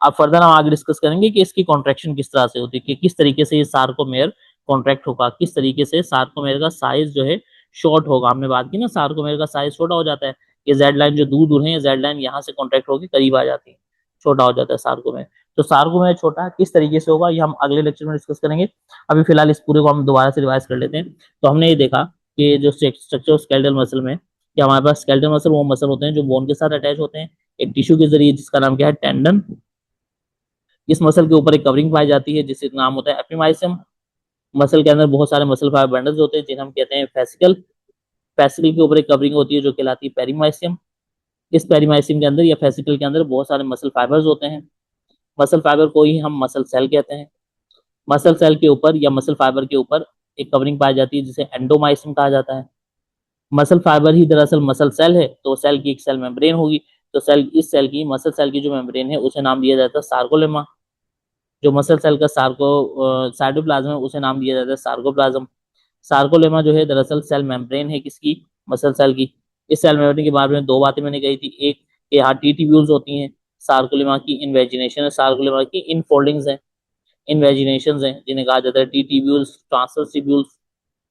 अब फर्दर हम आगे डिस्कस करेंगे कि इसकी कॉन्ट्रेक्शन किस तरह से होती है, कि किस तरीके से ये सार्कोमेयर कॉन्ट्रैक्ट होगा, किस तरीके से सार्कोमेयर का साइज जो है शॉर्ट होगा। हमने बात की ना, सार्कोमेयर का साइज छोटा हो जाता है। ये जेड लाइन जो दूर दूर है, ये जेड लाइन यहाँ से कॉन्ट्रैक्ट होकर करीब आ जाती है, छोटा हो जाता है सार्कोमेयर। तो सार्कोमेयर छोटा किस तरीके से होगा ये हम अगले लेक्चर में डिस्कस करेंगे। अभी फिलहाल इस पूरे को हम दोबारा से रिवाइज कर लेते हैं। तो हमने ये देखा कि जो स्ट्रक्चर ऑफ स्केलेटल मसल में, कि हमारे पास स्केलेटल मसल वो मसल होते हैं जो बोन के साथ अटैच होते हैं एक टिश्यू के जरिए, जिसका नाम क्या है, टेंडन। इस मसल के ऊपर एक कवरिंग पाई जाती है जिसका नाम होता है एपिमाइसियम। मसल के अंदर बहुत सारे मसल फाइबर बंडल्स होते हैं जिन्हें हम कहते हैं फेसिकल। फेसिकल के ऊपर एक कवरिंग होती है जो कहलाती है पेरीमाइसियम। इस पेरीमाइसियम के अंदर या फेसिकल के अंदर बहुत सारे मसल फाइबर्स होते हैं। मसल फाइबर को ही हम मसल सेल कहते हैं। मसल सेल के ऊपर या मसल फाइबर के ऊपर एक कवरिंग पाई जाती है जिसे एंडोमाइसियम कहा जाता है। मसल फाइबर ही दरअसल मसल सेल है, तो सेल की एक सेल मेम्ब्रेन होगी। तो सेल, इस सेल की, मसल सेल की जो मेम्ब्रेन है उसे नाम दिया जाता है सार्कोलेमा। जो मसल सेल का साइटोप्लाज्म है उसे नाम दिया जाता है सार्कोप्लाज्म। सार्कोलेमा जो है दरअसल सेल मेम्ब्रेन है, किसकी, मसल सेल की। इस सेल मेम्ब्रेन के बारे में दो बातें मैंने कही थी। एक, यहाँ टी ट्यूब्यूल्स होती हैं, सार्कोलेमा की इन्वेजिनेशन है, सार्कोलेमा की इनफोल्डिंग्स हैं, इन्वेजिनेशन हैं जिन्हें कहा जाता है टी ट्यूब्यूल्स, ट्रांसवर्स ट्यूब्यूल्स।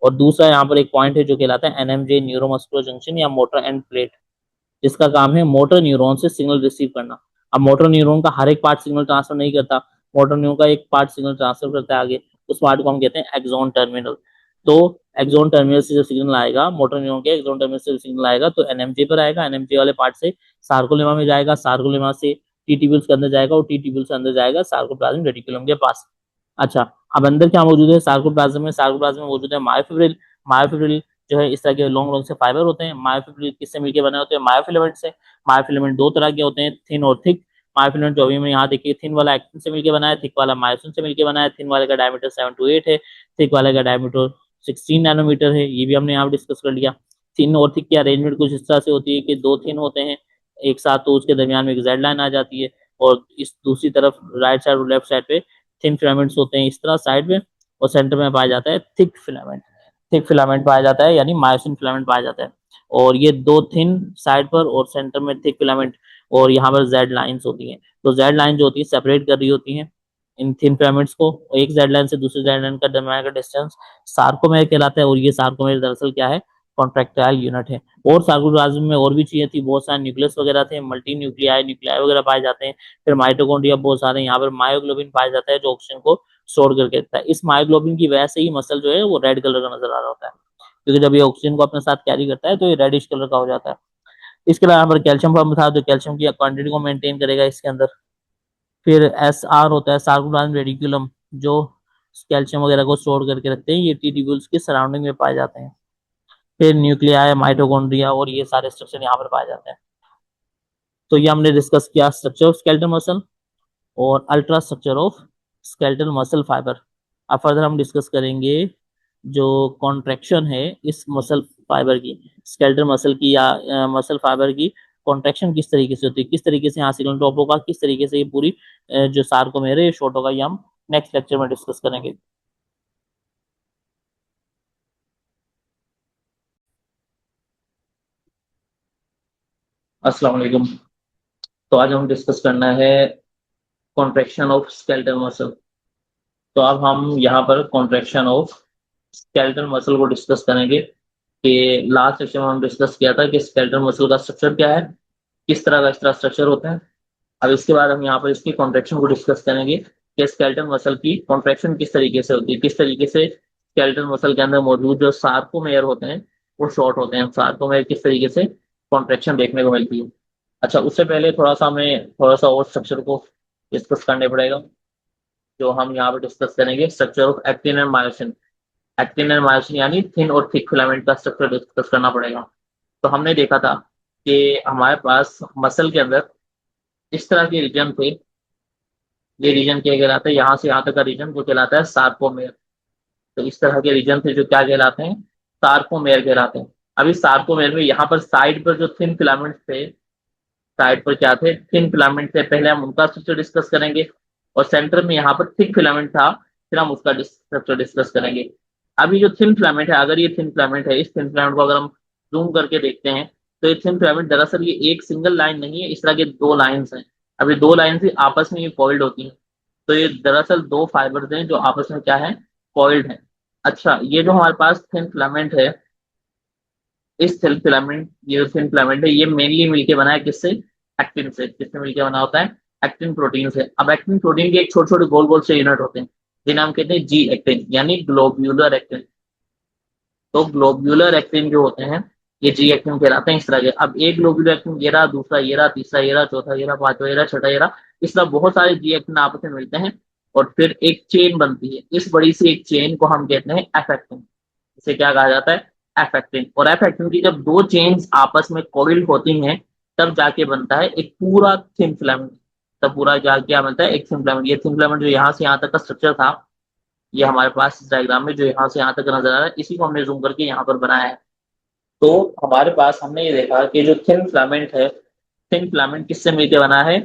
और दूसरा यहाँ पर एक पॉइंट है जो कहलाता है एनएमजे, न्यूरोमस्कुलर जंक्शन या मोटर एंड प्लेट, जिसका काम है मोटर न्यूरॉन से सिग्नल रिसीव करना। अब मोटर न्यूरॉन का हर एक पार्ट सिग्नल ट्रांसफर नहीं करता, मोटर न्यूरॉन का एक पार्ट सिग्नल ट्रांसफर करता है आगे, उस पार्ट को हम कहते हैं एक्सॉन टर्मिनल। तो एक्सॉन टर्मिनल से जो सिग्नल आएगा, मोटर न्यूरॉन के एक्सॉन टर्मिनल से सिग्नल आएगा तो एनएमजे पर आएगा, एनएमजे वाले पार्ट से सार्कोलेमा में जाएगा, सार्कोलेमा से टी ट्यूब्यूल्स के अंदर जाएगा और टी ट्यूब्यूल्स के अंदर जाएगा सार्कोप्लाज्मिक रेटिकुलम के पास। अच्छा, अब अंदर क्या मौजूद है सार्कोप्लाज्म में, सार्कोप्लाज्म में मौजूद है मायोफिब्रिल। मायोफिब्रिल जो है इस तरह के लॉन्ग लॉन्ग से फाइबर होते हैं। मायोफिब्रिल किससे मिलकर बने होते हैं, मायोफिलामेंट से। मायोफिलामेंट दो तरह के होते हैं, थिन और थिक। मायोफिलामेंट जो अभी हमने यहाँ देखिए, थिन वाला एक्टिन से मिलकर बना है, थिक वाला मायोसिन से मिलकर बना है। थिन वाले का डायमीटर 7 to 8 है, थिक वाले का डायमीटर 16 नैनोमीटर है। ये भी हमने यहाँ डिस्कस कर लिया। थिन और थिक की अरेंजमेंट कुछ इस तरह से होती है कि दो थिन होते हैं एक साथ, तो उसके दरमियान में एक जेड लाइन आ जाती है, और इस दूसरी तरफ राइट साइड और लेफ्ट साइड पे थिन फिलामेंट्स होते हैं इस तरह साइड में, और सेंटर में पाया जाता है थिक फिलामेंट। थिक फिलामेंट पाया जाता है यानी मायोसिन फिलामेंट पाया जाता है। और ये दो थिन साइड पर और सेंटर में थिक फिलामेंट, और यहाँ पर जेड लाइंस होती हैं। तो जेड लाइन जो होती है सेपरेट कर रही होती हैं इन थिन फिलामेंट्स को। एक जेड लाइन से दूसरी जेड लाइन का दरमियान का डिस्टेंस सार्कोमेयर कहलाता है। और ये सार्कोमेयर दरअसल क्या है, कॉन्ट्रैक्टाइल यूनिट है। और सार्कोप्लाज्म में और भी चीजें थी, बहुत सारे न्यूक्लियस वगैरह थे, मल्टी न्यूक्लियाई, न्यूक्लियाई वगैरह पाए जाते हैं। फिर माइटोकॉन्ड्रिया बहुत सारे, यहाँ पर मायोग्लोबिन पाया जाता है जो ऑक्सीजन को स्टोर करके रखता है। इस मायोग्लोबिन की वजह से ही मसल जो है वो रेड कलर का नजर आ रहा होता है, क्योंकि जब ये ऑक्सीजन को अपने साथ कैरी करता है तो ये रेडिश कलर का हो जाता है। इसके अलावा यहाँ पर कैल्शियम पंप था जो कैल्शियम की क्वांटिटी को मेंटेन करेगा इसके अंदर। फिर एस आर होता है सार्कोप्लाज्मिक रेटिकुलम, जो कैल्शियम वगैरह को स्टोर करके रखते हैं। ये टी ट्यूब्यूल्स की सराउंडिंग में पाए जाते हैं। फिर न्यूक्लियाई, माइटोकॉन्ड्रिया और ये सारे स्ट्रक्चर यहाँ पर पाए जाते हैं। तो ये हमने डिस्कस किया स्ट्रक्चर ऑफ स्केलेटल मसल और ultra structure of skeletal muscle fibre. अब फर्दर हम डिस्कस करेंगे जो कॉन्ट्रैक्शन है इस मसल फाइबर की, स्केलेटल मसल की या मसल फाइबर की कॉन्ट्रैक्शन किस तरीके से होती है, किस तरीके से यहाँ सिग्नल ड्रॉप होगा, किस तरीके से ये पूरी जो सार्कोमेर है शॉर्ट होगा, ये हम नेक्स्ट लेक्चर में डिस्कस करेंगे। अस्सलाम वालेकुम। तो आज हम डिस्कस करना है कॉन्ट्रैक्शन ऑफ स्केलेटल मसल। तो अब हम यहाँ पर कॉन्ट्रैक्शन ऑफ स्केलेटल मसल को डिस्कस करेंगे कि लास्ट सेक्शन में हम डिस्कस किया था कि स्केलेटल मसल का स्ट्रक्चर क्या है, किस तरह का इसका स्ट्रक्चर होता है। अब इसके बाद हम यहाँ पर इसकी कॉन्ट्रैक्शन को डिस्कस करेंगे कि स्केलेटल मसल की कॉन्ट्रैक्शन किस तरीके से होती है, किस तरीके से स्केलेटल मसल के अंदर मौजूद जो सार्कोमेयर होते हैं वो शॉर्ट होते हैं, सार्कोमेयर किस तरीके से कॉन्ट्रैक्शन देखने को मिलती है। अच्छा, उससे पहले थोड़ा सा और स्ट्रक्चर को डिस्कस करने पड़ेगा जो हम यहाँ पर डिस्कस करेंगे, structure of actin and myosin. Actin and myosin यानी थिन और थिक फिलामेंट का स्ट्रक्चर डिस्कस करना पड़ेगा। तो हमने देखा था कि हमारे पास मसल के अंदर इस तरह के रीजन थे। ये रीजन क्या कहलाता है, यहाँ से यहाँ तक का रीजन जो कहलाता है सार्कोमेयर। तो इस तरह के रीजन थे जो क्या कहलाते हैं, सार्कोमेयर कहलाते हैं। अभी सार्कोमेयर में यहाँ पर साइड पर जो थिन फिलामेंट थे, साइड पर क्या थे, थिन फिलामेंट थे, पहले हम उनका स्ट्रक्चर डिस्कस करेंगे। और सेंटर में यहाँ पर थिक फिलामेंट था, फिर हम उसका स्ट्रक्चर डिस्कस करेंगे। अभी जो थिन फिलामेंट है, अगर ये थिन फिलामेंट है, इस थिन फिलामेंट को अगर हम जूम करके देखते हैं तो ये थिन फिलामेंट दरअसल ये एक सिंगल लाइन नहीं है, इस तरह के दो लाइंस हैं। अभी दो लाइन ही आपस में ये कॉइल्ड होती हैं। तो ये दरअसल दो फाइबर्स हैं जो आपस में क्या है, कॉइल्ड है। अच्छा, ये जो हमारे पास थिन फिलामेंट है, इस थिन फिलामेंट, ये जो थिन फिलामेंट है ये मेनली मिलके बना है किससे, एक्टिन से। किससे मिलके बना होता है, एक्टिन प्रोटीन से। अब एक्टिन प्रोटीन के एक छोटे छोटे गोल गोल से यूनिट होते हैं जिन्हें हम कहते हैं जी एक्टिन यानी ग्लोब्यूलर एक्टिन। तो ग्लोब्यूलर एक्टिन जो होते हैं ये जी एक्टिन कहलाते हैं इस तरह के। अब एक ग्लोब्यूलर एक्टिन ये रहा, दूसरा ये रहा, तीसरा ये रहा, चौथा ये रहा, पांचवा ये रहा, छठा ये रहा, इस तरह बहुत सारे जी एक्टिन आपस में मिलते हैं और फिर एक चेन बनती है। इस बड़ी सी एक चेन को हम कहते हैं एफ एक्टिन। इसे क्या कहा जाता है, एफ एक्टिन। और एफ एक्टिन की जब दो चेन्स आपस में कोइल होती हैं तब जाके बनता है एक पूरा थिन फिलामेंट। तब पूरा जाके क्या बनता है, एक थिन फिलामेंट। ये थिन फिलामेंट जो यहाँ से यहाँ तक का स्ट्रक्चर था, ये हमारे पास इस डायग्राम में जो यहाँ से यहाँ तक नजर आ रहा है, इसी को हमने जूम करके यहाँ पर बनाया है। तो हमारे पास हमने ये देखा कि जो थिन फिलामेंट है, थिन फिलामेंट किससे मिलकर बना है,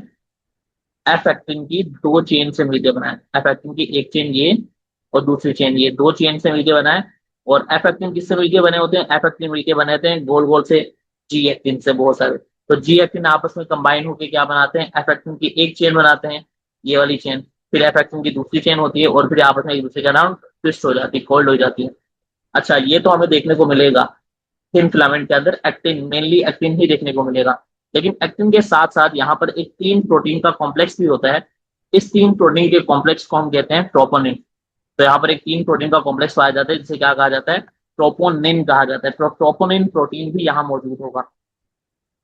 एफ एक्टिन की दो चेन से मिलकर बना है। एफ एक्टिन की एक चेन ये और दूसरी चेन ये, दो चेन से मिलकर बना है। और एफ एक्टिन किससे मिलकर बने होते हैं, एफ एक्टिन मिलकर बने होते हैं गोल गोल से जी एक्टिन से बहुत सारे। तो जी एक्टिन आपस में कंबाइन होकर क्या बनाते हैं, एफ एक्टिन की एक चेन बनाते हैं, ये वाली चेन। फिर एफ एक्टिन की दूसरी चेन होती है और फिर आपस में एक दूसरे के नाम ट्विस्ट हो जाती है, फोल्ड हो जाती है। अच्छा, ये तो हमें देखने को मिलेगा थिन फिलामेंट के अंदर, एक्टिन, मेनली एक्टिन ही देखने को मिलेगा। लेकिन एक्टिन के साथ साथ यहाँ पर एक तीन प्रोटीन का कॉम्प्लेक्स भी होता है। इस तीन प्रोटीन के कॉम्प्लेक्स को हम कहते हैं ट्रोपोनिन। तो यहाँ पर एक तीन प्रोटीन का कॉम्प्लेक्स पाया जाता है जिसे क्या कहा जाता है, ट्रोपोनिन कहा जाता है। ट्रोपोनिन प्रोटीन भी यहाँ मौजूद होगा।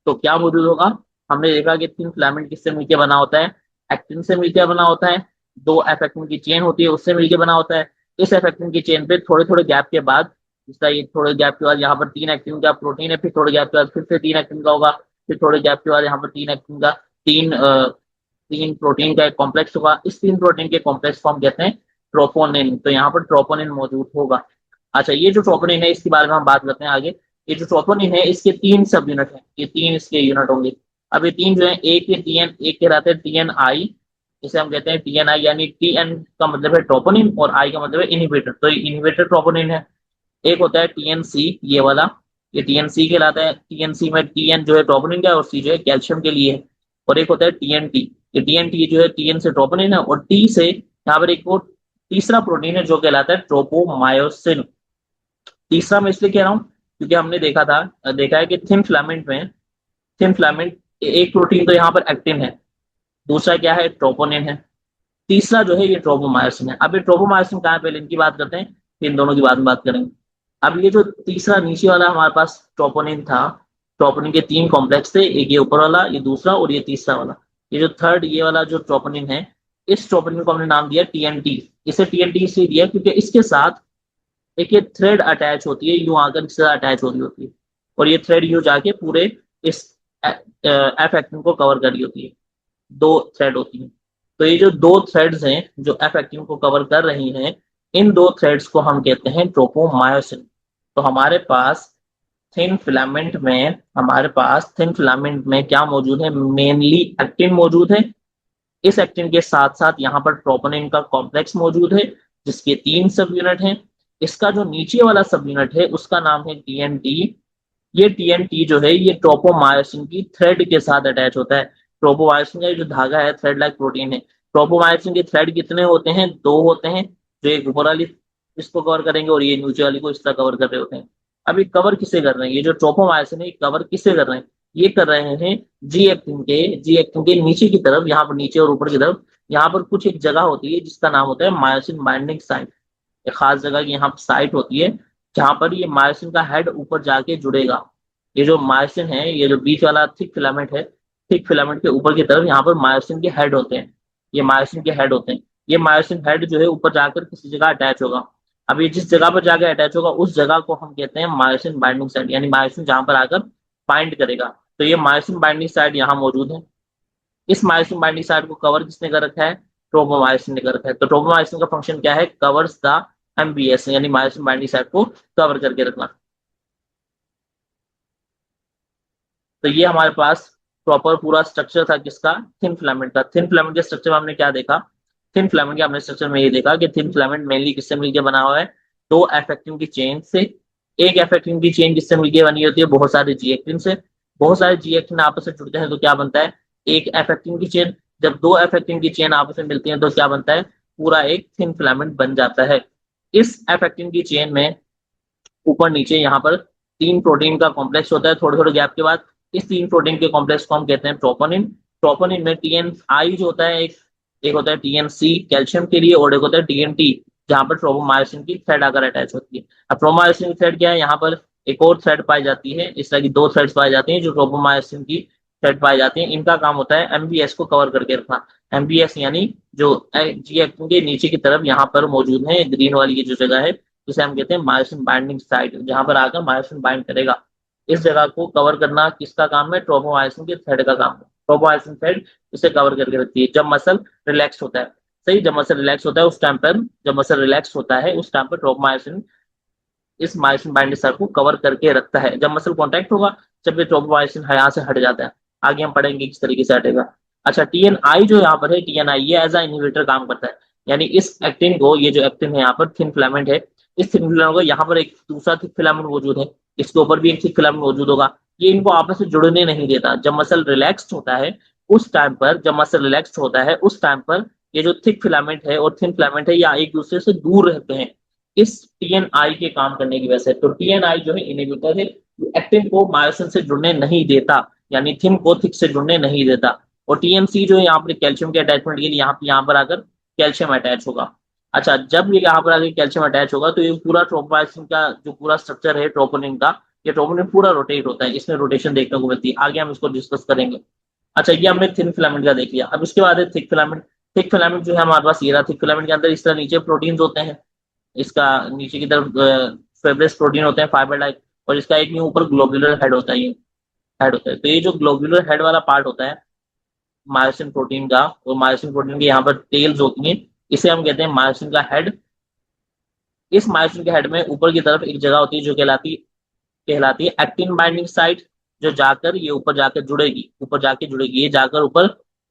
तो क्या मौजूद होगा, हमने देखा कि थिन फिलामेंट किससे मिलकर बना होता है, एक्टिन से मिलकर बना होता है। दो एफ एक्टिन की चेन होती है उससे मिलकर बना होता है। इस एफ एक्टिन की चेन पे थोड़े थोड़े गैप के बाद, जिसका ये थोड़े गैप के बाद यहाँ पर तीन एक्टिन का प्रोटीन है, फिर थोड़े गैप के बाद फिर से तीन एक्टिन का होगा, फिर थोड़े गैप के बाद यहाँ पर तीन एक्टिन का, तीन प्रोटीन का एक कॉम्प्लेक्स होगा। इस तीन प्रोटीन के कॉम्प्लेक्स को हम कहते हैं ट्रोपोनिन। तो यहाँ पर ट्रोपोनिन मौजूद होगा। अच्छा, ये जो ट्रोपोनिन है इसके बारे में हम बात करते हैं आगे। ये जो ट्रोपोनिन है इसके तीन सब यूनिट हैं, ये तीन इसके यूनिट होंगे। अब ये तीन जो है, एक ये टीएन, एक कहलाते हैं टीएन आई, इसे हम कहते हैं टीएन आई, यानी टीएन का मतलब है ट्रोपोनिन और आई का मतलब है इनहिबिटर। तो ये इनहिबिटर ट्रोपोनिन है। एक होता है टीएनसी, ये वाला, ये टीएनसी कहलाता है। टीएनसी में टीएन जो है ट्रोपोनिन का है और सी जो है कैल्शियम के लिए है। और एक होता है टीएनटी, ये टीएनटी जो है टीएन से ट्रोपोनिन है और टी से यहाँ पर एक और तीसरा प्रोटीन है जो कहलाता है ट्रोपोमायोसिन। तीसरा मैं इसलिए कह रहा हूँ क्योंकि हमने देखा है कि थिन फिलामेंट में, थिन फिलामेंट, एक प्रोटीन तो यहाँ पर एक्टिन है, दूसरा क्या है, ट्रोपोनिन है, तीसरा जो है ये ट्रोपोमायोसिन है। अब ये ट्रोपोमायोसिन कहाँ है, पहले इनकी बात करते हैं फिर इन दोनों की बाद में बात करेंगे। अब ये जो तीसरा नीचे वाला हमारे पास ट्रोपोनिन था, ट्रोपोनिन के तीन कॉम्प्लेक्स थे, एक ये ऊपर वाला, ये दूसरा और ये तीसरा वाला। ये जो थर्ड ये वाला जो ट्रोपोनिन है, इस ट्रोपोनिन को हमने नाम दिया टीएनटी। इसे टीएनटी इसलिए दिया क्योंकि इसके साथ एक ये थ्रेड अटैच होती है, यूं आकर इससे अटैच हो रही होती है और ये थ्रेड यूं जाके पूरे इस एफ एक्टिन को कवर कर रही होती है। दो थ्रेड होती है। तो ये जो दो थ्रेड्स हैं जो एफ एक्टिन को कवर कर रही हैं, इन दो थ्रेड्स को हम कहते हैं ट्रोपोमायोसिन। तो हमारे पास थिन फिलामेंट में क्या मौजूद है, मेनली एक्टिन मौजूद है। इस एक्टिन के साथ साथ यहाँ पर ट्रोपोनिन का कॉम्प्लेक्स मौजूद है जिसके 3 सब यूनिट हैं। इसका जो नीचे वाला सब यूनिट है उसका नाम है टीएनटी। ये टीएनटी जो है ये ट्रोपोमायोसिन की थ्रेड के साथ अटैच होता है। ट्रोपोमायोसिन का जो धागा है थ्रेड लाइक प्रोटीन है। ट्रोपोमायोसिन के थ्रेड कितने होते हैं, 2 होते हैं, जो एक ऊपर वाली इसको कवर करेंगे और ये नीचे वाली को इस तरह कवर कर रहे होते हैं। अब ये कवर किसे कर रहे हैं, ये जो ट्रोपोमायोसिन है ये कवर किसे कर रहे हैं, ये कर रहे हैं जी एक्टिन के नीचे की तरफ, यहाँ पर नीचे और ऊपर की तरफ यहाँ पर कुछ एक जगह होती है जिसका नाम होता है मायोसिन बाइंडिंग साइट। एक खास जगह की यहाँ साइट होती है जहां पर ये मायोसिन का हेड ऊपर जाके जुड़ेगा। ये जो मायोसिन है, ये जो बीच वाला थिक फिलामेंट है, थिक फिलामेंट के ऊपर की तरफ यहाँ पर मायोसिन के हेड होते हैं। ये मायोसिन के हेड होते हैं। ये मायोसिन हेड जो है ऊपर जाकर किसी जगह अटैच होगा। अब ये जिस जगह पर जाकर अटैच होगा उस जगह को हम कहते हैं मायोसिन बाइंडिंग साइट, यानी मायोसिन जहां पर आकर बाइंड करेगा। तो ये मायोसिन बाइंडिंग साइट यहाँ मौजूद है। इस मायोसिन बाइंडिंग साइट को कवर किसने कर रखा है, ट्रोपोमायोसिन ने कर रखा है। तो ट्रोपोमायोसिन का फंक्शन क्या है, कवर्स द एमबीएस, यानी मायोसिन बाइंडिंग साइट को कवर करके रखना। तो ये हमारे पास प्रॉपर पूरा स्ट्रक्चर था किसका, थिन फिलामेंट का। थिन फिलामेंट के स्ट्रक्चर में हमने क्या देखा, थिन फिलामेंट के हमने स्ट्रक्चर में ये देखा कि थिन फिलामेंट मेनली किससे मिलकर बना हुआ है, 2 एफ एक्टिन की चेन से। एक एफ एक्टिन की चेन किससे मिलकर बनी होती है, बहुत सारे जी एक्टिन से। बहुत सारे जी एक्टिन आपस में जुड़ते हैं तो क्या बनता है, एक एफ एक्टिन की चेन। जब 2 एफ एक्टिन की चेन आपस में मिलती है तो क्या बनता है, पूरा एक थिन फिलामेंट बन जाता है। इस एफ एक्टिन की चेन में ऊपर नीचे यहाँ पर 3 प्रोटीन का कॉम्प्लेक्स होता है थोड़े थोड़े गैप के बाद। इस 3 प्रोटीन के कॉम्प्लेक्स को हम कहते हैं ट्रोपोनिन। ट्रोपोनिन में टीएन आई जो होता है, एक एक होता है टीएनसी कैल्शियम के लिए, और एक होता है टीएनटी जहां पर ट्रोपोमायोसिन की थ्रेड आकर अटैच होती है। अब ट्रोपोमायोसिन की थ्रेड क्या है, यहाँ पर एक और थ्रेड पाई जाती है, इस तरह की 2 थ्रेड्स पाई जाती हैं जो ट्रोपोमायोसिन की थ्रेड पाई जाती है। इनका काम होता है एमबीएस को कवर करके रखना। एमबीएस यानी जो जी एक्टिन के नीचे की तरफ यहाँ पर मौजूद है, ग्रीन वाली की जो जगह है जिसे हम कहते हैं मायोसिन बाइंडिंग साइट, जहां पर आकर मायोसिन बाइंड करेगा। इस जगह को कवर करना किसका काम है, ट्रोपोमायोसिन के थ्रेड का काम है। ट्रोपोमायोसिन थ्रेड इसे कवर करके रखती है जब मसल रिलैक्स होता है। सही, जब मसल रिलैक्स होता है उस टाइम पर, जब मसल रिलैक्स होता है उस टाइम पर ट्रोपोमायोसिन इस मायोसिन बाइंडिंग साइट को कवर करके रखता है। जब मसल कॉन्टैक्ट होगा, जब ये ट्रोपोमायोसिन यहाँ से हट जाता है, आगे हम पढ़ेंगे किस तरीके से हटेगा। अच्छा, टीएनआई जो यहाँ पर है, टीएनआई ये एज अ इनहिबिटर काम करता है। यानी इस एक्टिन को, ये जो एक्टिन है यहाँ पर थिन फिलामेंट है, इस थिन फिलामेंट को यहाँ पर एक दूसरा थिक फिलामेंट मौजूद है, इसके ऊपर भी एक थिक फिलामेंट मौजूद होगा। ये इनको आपस में जुड़ने नहीं देता। जब मसल रिलैक्स्ड होता है उस टाइम पर, जब मसल रिलैक्स्ड होता है उस टाइम पर ये जो थिक फिलामेंट है और थिन फिलामेंट है या एक दूसरे से दूर रहते हैं इस टीएनआई के काम करने की वजह से। तो टीएनआई जो है इनहिबिटर है, एक्टिन को मायोसिन से जुड़ने नहीं देता, यानी थिन को थिक से जुड़ने नहीं देता। और टीएमसी जो है यहाँ पर कैल्शियम के अटैचमेंट के लिए यहाँ पर आकर कैल्शियम अटैच होगा। अच्छा, जब ये यहाँ पर आकर कैल्शियम अटैच होगा तो ये पूरा ट्रोपोमायोसिन का जो पूरा स्ट्रक्चर है ट्रोपोनिन का, ये ट्रोपोनिन पूरा रोटेट होता है, इसमें रोटेशन देखने को मिलती है। आगे हम इसको डिस्कस करेंगे। अच्छा, ये हमने थिन फिलामेंट का देख लिया। अब इसके बाद है थिक फिलामेंट। थिक फिलामेंट जो है हमारे पास ये रहा। थिक फिलामेंट के अंदर इस तरह नीचे प्रोटीन होते हैं, इसका नीचे की तरफ फेब्रेस प्रोटीन होते हैं फाइबर लाइक, और इसका एक ऊपर ग्लोबुलर हेड होता है, ये हेड होता है। तो ये जो ग्लोबुलर हेड वाला पार्ट होता है मायोसिन प्रोटीन का, और मायोसिन प्रोटीन के यहाँ पर टेल्स होती हैं, इसे हम कहते हैं मायोसिन का हेड। इस मायोसिन के हेड में ऊपर की तरफ एक जगह होती है जो कहलाती है एक्टिन बाइंडिंग साइट, जो जाकर ये ऊपर जाकर जुड़ेगी, ऊपर जाके जुड़ेगी, ये जाकर ऊपर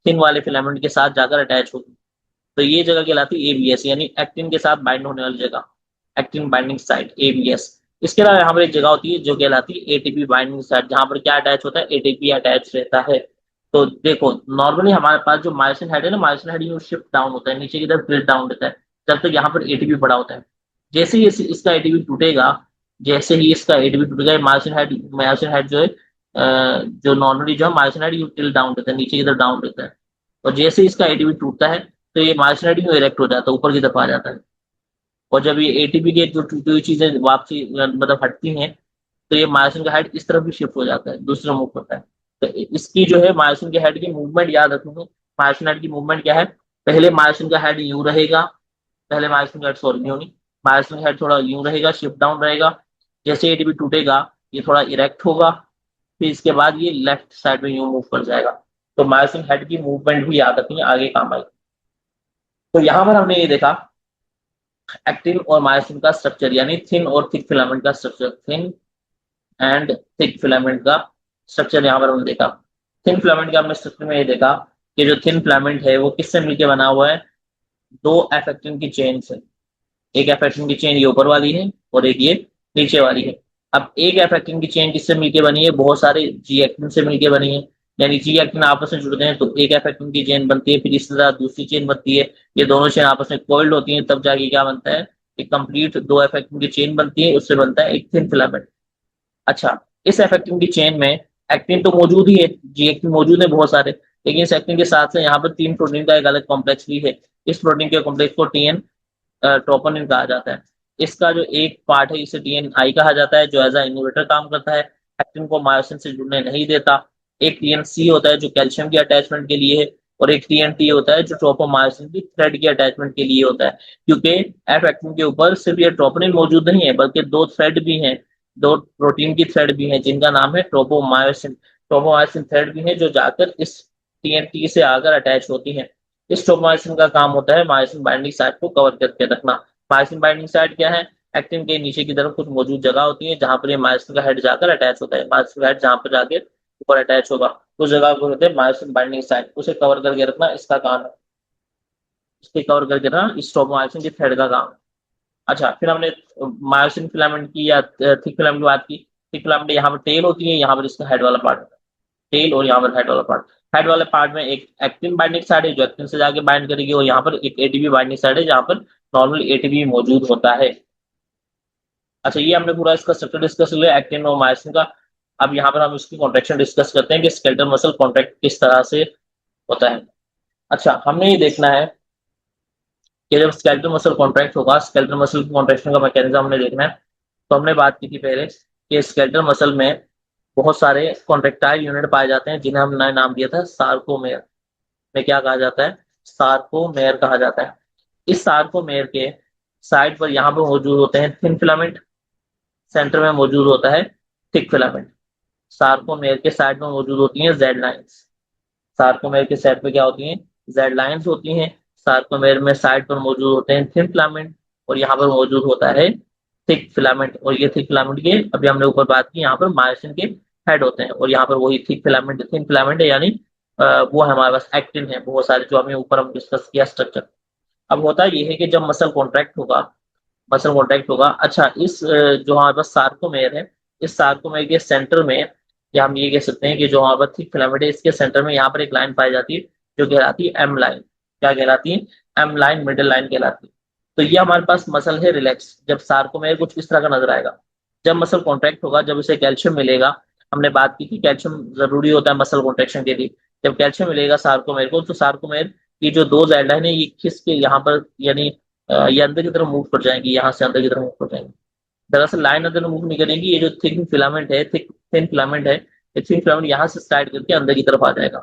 थिन वाले फिलामेंट के साथ जाकर अटैच होगी। तो ये जगह कहलाती है एबीएस, यानी एक्टिन के साथ बाइंड होने वाली जगह, एक्टिन बाइंडिंग साइट एबीएस। इसके अलावा यहाँ पर एक जगह होती है जो कहलाती है एटीपी बाइंडिंग साइट, जहां पर क्या अटैच होता है, एटीपी अटैच रहता है। तो देखो, नॉर्मली हमारे पास जो मायोसिन हेड है ना, मायोसिन हेड ये शिफ्ट डाउन होता है, नीचे की तरफ ड्रिल डाउन रहता है जब तक यहाँ पर एटीपी बड़ा होता है। जैसे ही इसका एटीपी टूटेगा, जैसे ही इसका एटीपी टूटेगा, मायोसिन हेड जो है जो नॉर्मली जो है myosin head you till down रहता है, नीचे की तरफ डाउन रहता है। और जैसे ही इसका एटीपी टूटता है तो ये मायोसिन हेड यूं इरेक्ट हो जाता है, ऊपर की तरफ आ जाता है। और जब ये एटीपी के जो टूटी हुई चीजें वापसी मतलब हटती हैं, तो ये मायोसिन का हेड इस तरफ भी शिफ्ट हो जाता है, दूसरा मूव होता है। तो इसकी जो है मायोसिन के हेड की मूवमेंट याद रखोगे। मायोसिन हेड की मूवमेंट क्या है, पहले मायोसिन का हेड यूं रहेगा, पहले मायोसिन का हेड, सॉरी यूं नहीं, मायोसिन का हेड थोड़ा यूं रहेगा, शिफ्ट डाउन रहेगा। जैसे एटीपी टूटेगा ये थोड़ा इरेक्ट होगा, फिर इसके बाद ये लेफ्ट साइड में यूं मूव कर जाएगा। तो मायोसिन हेड की मूवमेंट भी याद रखनी है, आगे काम आएगी। तो यहाँ पर हमने ये देखा एक्टिन और मायोसिन का स्ट्रक्चर, यानी थिन और थिक फिलामेंट का structure, thin and thick filament का स्ट्रक्चर यहाँ पर हमने देखा। थिन फिलामेंट का हमने स्ट्रक्चर में ये देखा कि जो थिन फिलामेंट है वो किससे मिलकर बना हुआ है, दो एफ एक्टिन की चेन से। एक एफ एक्टिन की चेन ये ऊपर वाली है और एक ये नीचे वाली है। अब एक एफ एक्टिन की चेन किससे मिलकर बनी है, बहुत सारे जी एक्टिन से मिलकर बनी है, यानी जी एक्टिन आपस में जुड़ते हैं तो एक एफ एक्टिन की चेन बनती है, फिर इसी तरह दूसरी चेन बनती है, ये दोनों चेन आपस में कोइल्ड होती हैं, तब जाके क्या बनता है, एक कंप्लीट दो एफ एक्टिन की चेन बनती है, उससे बनता है एक थिन फिलामेंट। अच्छा, इस एफ एक्टिन की चेन में एक्टिन तो मौजूद ही है, जी एक्टिन मौजूद है बहुत सारे, लेकिन इस एक्टिन के साथ से यहाँ पर तीन प्रोटीन का एक अलग कॉम्प्लेक्स भी है। इस प्रोटीन के कॉम्प्लेक्स को टीएन ट्रोपोनिन कहा जाता है। इसका जो एक पार्ट है इसे टीएन आई कहा जाता है, जो एज अ इन्हिबिटर काम करता है, एक्टिन को मायोसिन से जुड़ने नहीं देता। एक टीएन सी होता है जो कैल्शियम की अटैचमेंट के लिए है, और एक टीएन टी होता है जो ट्रोपोमायोसिन की थ्रेड की अटैचमेंट के लिए होता है। क्योंकि एफ एक्टिन के ऊपर सिर्फ ये ट्रोपोनिन मौजूद नहीं है, बल्कि दो थ्रेड भी हैं, दो प्रोटीन की थ्रेड भी हैं, जिनका नाम है ट्रोपोमायोसिन। ट्रोपोमायोसिन थ्रेड भी है जो जाकर इस टीएनटी से आकर अटैच होती हैं। इस ट्रोपोमायोसिन का काम होता है मायोसिन बाइंडिंग साइट को कवर करके रखना। मायोसिन बाइंडिंग साइट क्या है, एक्टिन के नीचे की तरफ कुछ मौजूद जगह होती है जहां पर ये मायोसिन का हेड जाकर अटैच होता है। मायोसिन का हेड जहां पर जाके ऊपर अटैच होगा उस जगह को कहते हैं मायोसिन बाइंडिंग साइट, उसे कवर करके रखना इसका काम है। इसके कवर करके रखना इस ट्रोपोमायोसिन की थ्रेड का काम है। अच्छा, फिर हमने मायोसिन फिलामेंट की या थिक फिलामेंट की बात की। थिक फिलामेंट यहाँ पर टेल होती है, यहाँ पर इसका हेड वाला पार्ट, टेल, और यहाँ पर हेड वाला पार्ट। हेड वाले पार्ट में एक एक्टिन बाइंडिंग साइड है जो एक्टिन से जाके बाइंड करेगी, और यहाँ पर एक एटीपी बाइंडिंग साइड है जहाँ पर नॉर्मल एटीपी मौजूद होता है। अच्छा, ये हमने पूरा इसका स्ट्रक्चर डिस्कस किया एक्टिन और मायोसिन का। अब यहाँ पर हम इसकी कॉन्ट्रेक्शन डिस्कस करते हैं कि स्केलेटल मसल कॉन्ट्रैक्ट किस तरह से होता है। अच्छा, हमने ये देखना है कि जब स्केलेटल मसल कॉन्ट्रैक्ट होगा, स्केलेटल मसल कॉन्ट्रैक्शन का मैकेनिज्म हमने देखना है। तो हमने बात की थी पहले कि स्केलेटल मसल में बहुत सारे कॉन्ट्रेक्टाइल यूनिट पाए जाते हैं जिन्हें हमने नाम दिया था सार्कोमेयर। में क्या कहा जाता है, सार्कोमेयर कहा जाता है। इस सार्कोमेयर के साइड पर यहाँ पर मौजूद होते हैं थिन फिलामेंट, सेंटर में मौजूद होता है थिक फिलामेंट। सार्कोमेयर के साइड में मौजूद होती हैं जेड लाइंस। सार्कोमेयर के साइड पे क्या होती हैं, जेड लाइंस होती हैं। सार्कोमेयर में साइड पर मौजूद होते हैं थिन फिलामेंट, और यहाँ पर मौजूद होता है थिक फिलामेंट। और ये थिक फिलामेंट के अभी हमने ऊपर बात की, यहाँ पर मायोसिन के हेड होते हैं, और यहाँ पर वही थिक फिलामेंट थिन फिलामेंट है, यानी वो हमारे पास एक्टिन है बहुत सारे, जो हमें ऊपर हम डिस्कस किया स्ट्रक्चर। अब होता ये है कि जब मसल कॉन्ट्रैक्ट होगा, मसल कॉन्ट्रैक्ट होगा, अच्छा इस जो हमारे पास सार्कोमेयर है, इस सार्कोमेयर के सेंटर में, या हम ये कह सकते हैं कि जो हमारे पास थिक फिलामेंट है इसके सेंटर में यहाँ पर एक लाइन पाई जाती है जो कहलाती है एम लाइन। क्या कहलाती है, एम लाइन, मिडिल लाइन कहलाती है। तो ये हमारे पास मसल है रिलैक्स, जब सार्कोमेयर कुछ इस तरह का नजर आएगा। जब मसल कॉन्ट्रैक्ट होगा, जब उसे कैल्शियम मिलेगा, हमने बात की थी कैल्शियम जरूरी होता है मसल कॉन्ट्रैक्शन के लिए। जब कैल्शियम मिलेगा सार्कोमेयर को, तो सार्कोमेयर की जो दो जेड लाइन है ये खिस के यहाँ पर, यानी ये अंदर की तरफ मूव कर जाएंगी, यहाँ से अंदर की तरफ मूव कर जाएंगी। दरअसल लाइन अंदर मूव नहीं करेंगी, ये जो थिन फिलामेंट है, थिन फिलामेंट है, ये थिन फिलामेंट यहाँ से स्लाइड करके अंदर की तरफ आ जाएगा।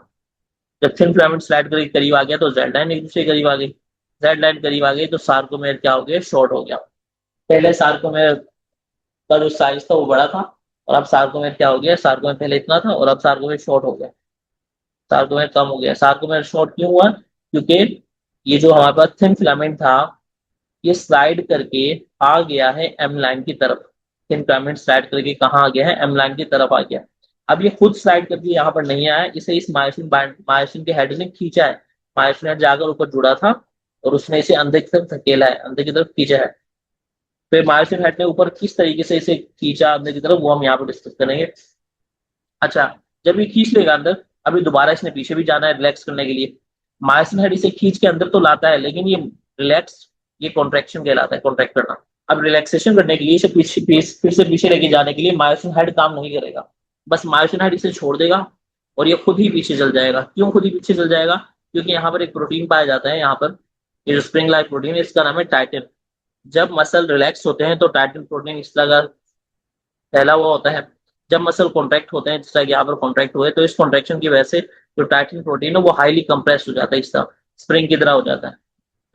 जब थिन फिलामेंट स्लाइड करके करीब आ गया तो जेड लाइन एक दूसरे के करीब आ गई। जेड लाइन करीब आ गई तो सार्कोमेयर क्या हो गया, शॉर्ट हो गया। पहले सार्कोमेयर का जो साइज था वो बड़ा था, और अब सार्कोमेयर क्या हो गया, सार्कोमेयर पहले इतना था और अब सार्कोमेयर शॉर्ट हो गया, सार्कोमेयर कम हो गया। सार्कोमेयर शॉर्ट क्यों हुआ, क्योंकि ये जो हमारे पास थिन फिलामेंट था ये स्लाइड करके आ गया है एम लाइन की तरफ। थिन फिलामेंट स्लाइड करके कहाँ आ गया है, एम लाइन की तरफ आ गया। अब ये खुद स्लाइड करके यहाँ पर नहीं आया, इसे इस मायोसिन के हेड ने खींचा है। मायोसिन हेड जाकर ऊपर जुड़ा था और उसने इसे अंदर की तरफ धकेला है, अंदर की तरफ खींचा है। फिर मायोसिन हेड ने ऊपर किस तरीके से इसे खींचा अंदर की तरफ, वो हम यहाँ पर डिस्कस करेंगे। अच्छा, जब ये खींच लेगा अंदर, अभी दोबारा इसने पीछे भी जाना है रिलैक्स करने के लिए। मायोसिन हेड इसे खींच के अंदर तो लाता है, लेकिन ये रिलैक्स, ये कॉन्ट्रैक्शन कहलाता है, कॉन्ट्रैक्ट करना। अब रिलैक्सेशन करने के लिए इसे पीछे फिर से पीछे लेके जाने के लिए मायोसिन हेड काम नहीं करेगा, बस मायोसिन हेड इसे छोड़ देगा और ये खुद ही पीछे चल जाएगा। क्यों खुद ही पीछे चल जाएगा, क्योंकि यहाँ पर एक प्रोटीन पाया जाता है, यहाँ पर ये जो स्प्रिंग लाइक प्रोटीन है इसका नाम है टाइटिन। जब मसल रिलैक्स होते हैं तो टाइटिन प्रोटीन इस तरह का फैला हुआ होता है। जब मसल कॉन्ट्रैक्ट होते हैं, जिस तरह यहाँ पर कॉन्ट्रैक्ट हुए, तो इस कॉन्ट्रैक्शन की वजह से जो टाइटिन प्रोटीन है वो हाईली कंप्रेस हो जाता है, इस तरह स्प्रिंग की तरह हो जाता है।